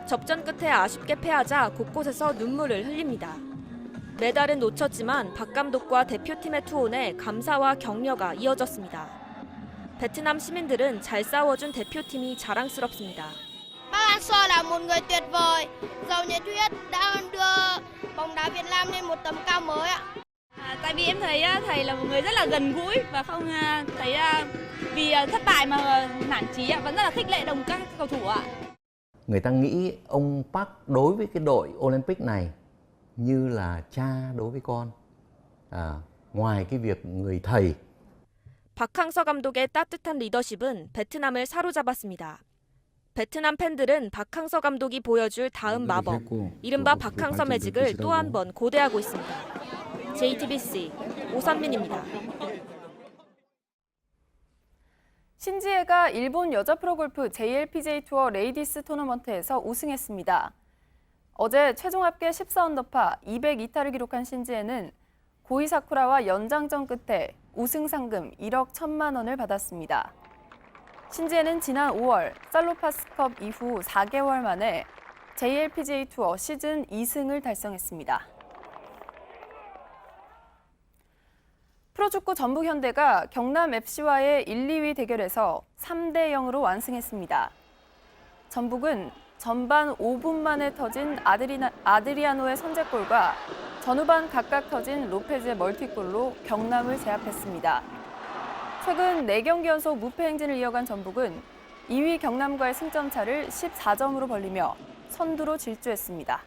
접전 끝에 아쉽게 패하자 곳곳에서 눈물을 흘립니다. 메달은 놓쳤지만 박 감독과 대표팀의 투혼에 감사와 격려가 이어졌습니다. 베트남 시민들은 잘 싸워준 대표팀이 자랑스럽습니다. Park là một người tuyệt vời, giàu nhiệt huyết đã đưa bóng đá Việt Nam lên một tầm cao mới ạ. Tại vì em thấy thầy là một người rất là gần gũi và không thấy vì thất bại mà nản chí, vẫn rất là khích lệ đồng các cầu thủ ạ. Người ta nghĩ ông Park đối với cái đội Olympic này như là cha đối với con. ngoài cái việc người thầy. 박항서 감독의 따뜻한 리더십은 베트남을 사로잡았습니다. 베트남 팬들은 박항서 감독이 보여줄 다음 마법, 이른바 박항서 매직을 또 한 번 고대하고 있습니다. JTBC 오선민입니다. 신지혜가 일본 여자 프로골프 JLPGA 투어 레이디스 토너먼트에서 우승했습니다. 어제 최종 합계 14언더파 202타를 기록한 신지혜는 고이 사쿠라와 연장전 끝에 우승 상금 1억 1천만 원을 받았습니다. 신지혜는 지난 5월 살로파스컵 이후 4개월 만에 JLPGA 투어 시즌 2승을 달성했습니다. 프로축구 전북현대가 경남FC와의 1, 2위 대결에서 3대 0으로 완승했습니다. 전북은 전반 5분 만에 터진 아드리아노의 선제골과 전후반 각각 터진 로페즈의 멀티골로 경남을 제압했습니다. 최근 4경기 연속 무패 행진을 이어간 전북은 2위 경남과의 승점 차를 14점으로 벌리며 선두로 질주했습니다.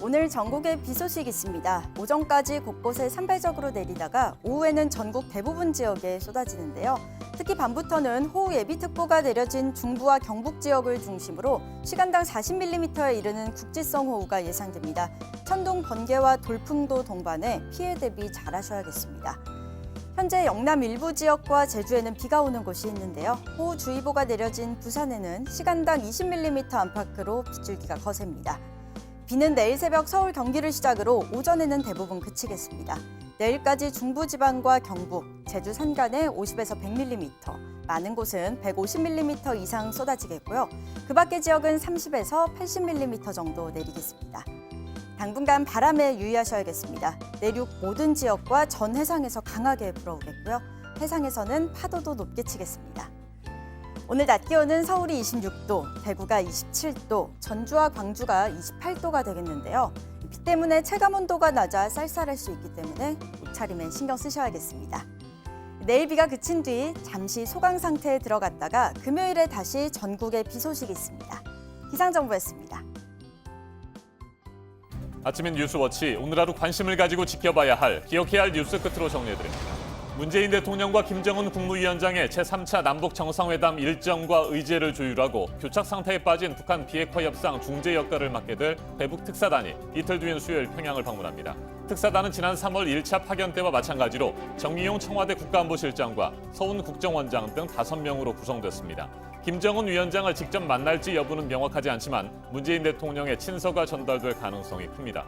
오늘 전국에 비 소식 있습니다. 오전까지 곳곳에 산발적으로 내리다가 오후에는 전국 대부분 지역에 쏟아지는데요. 특히 밤부터는 호우 예비특보가 내려진 중부와 경북 지역을 중심으로 시간당 40mm에 이르는 국지성 호우가 예상됩니다. 천둥, 번개와 돌풍도 동반해 피해 대비 잘하셔야겠습니다. 현재 영남 일부 지역과 제주에는 비가 오는 곳이 있는데요. 호우주의보가 내려진 부산에는 시간당 20mm 안팎으로 빗줄기가 거셉니다. 비는 내일 새벽 서울, 경기를 시작으로 오전에는 대부분 그치겠습니다. 내일까지 중부지방과 경북, 제주 산간에 50에서 100mm, 많은 곳은 150mm 이상 쏟아지겠고요. 그 밖의 지역은 30에서 80mm 정도 내리겠습니다. 당분간 바람에 유의하셔야겠습니다. 내륙 모든 지역과 전 해상에서 강하게 불어오겠고요. 해상에서는 파도도 높게 치겠습니다. 오늘 낮 기온은 서울이 26도, 대구가 27도, 전주와 광주가 28도가 되겠는데요. 비 때문에 체감온도가 낮아 쌀쌀할 수 있기 때문에 옷차림에 신경 쓰셔야겠습니다. 내일 비가 그친 뒤 잠시 소강 상태에 들어갔다가 금요일에 다시 전국에 비 소식이 있습니다. 기상정보였습니다. 아침엔 뉴스워치, 오늘 하루 관심을 가지고 지켜봐야 할, 기억해야 할 뉴스 끝으로 정리해드립니다. 문재인 대통령과 김정은 국무위원장의 제3차 남북 정상회담 일정과 의제를 조율하고 교착 상태에 빠진 북한 비핵화 협상 중재 역할을 맡게 될 대북 특사단이 이틀 뒤인 수요일 평양을 방문합니다. 특사단은 지난 3월 1차 파견 때와 마찬가지로 정의용 청와대 국가안보실장과 서훈 국정원장 등 5명으로 구성됐습니다. 김정은 위원장을 직접 만날지 여부는 명확하지 않지만 문재인 대통령의 친서가 전달될 가능성이 큽니다.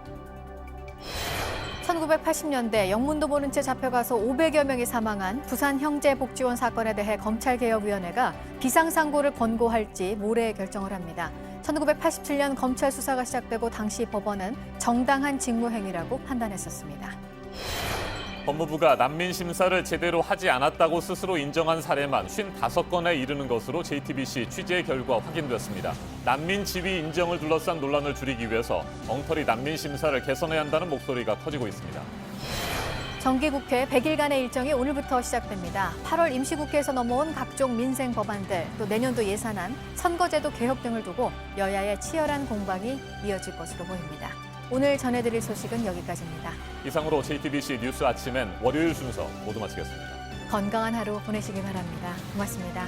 1980년대 영문도 모른 채 잡혀가서 500여 명이 사망한 부산 형제복지원 사건에 대해 검찰개혁위원회가 비상상고를 권고할지 모레 결정을 합니다. 1987년 검찰 수사가 시작되고 당시 법원은 정당한 직무행위라고 판단했었습니다. 법무부가 난민 심사를 제대로 하지 않았다고 스스로 인정한 사례만 55건에 이르는 것으로 JTBC 취재 결과 확인됐습니다. 난민 지위 인정을 둘러싼 논란을 줄이기 위해서 엉터리 난민 심사를 개선해야 한다는 목소리가 커지고 있습니다. 정기국회 100일간의 일정이 오늘부터 시작됩니다. 8월 임시국회에서 넘어온 각종 민생 법안들, 또 내년도 예산안, 선거제도 개혁 등을 두고 여야의 치열한 공방이 이어질 것으로 보입니다. 오늘 전해드릴 소식은 여기까지입니다. 이상으로 JTBC 뉴스 아침엔 월요일 순서 모두 마치겠습니다. 건강한 하루 보내시기 바랍니다. 고맙습니다.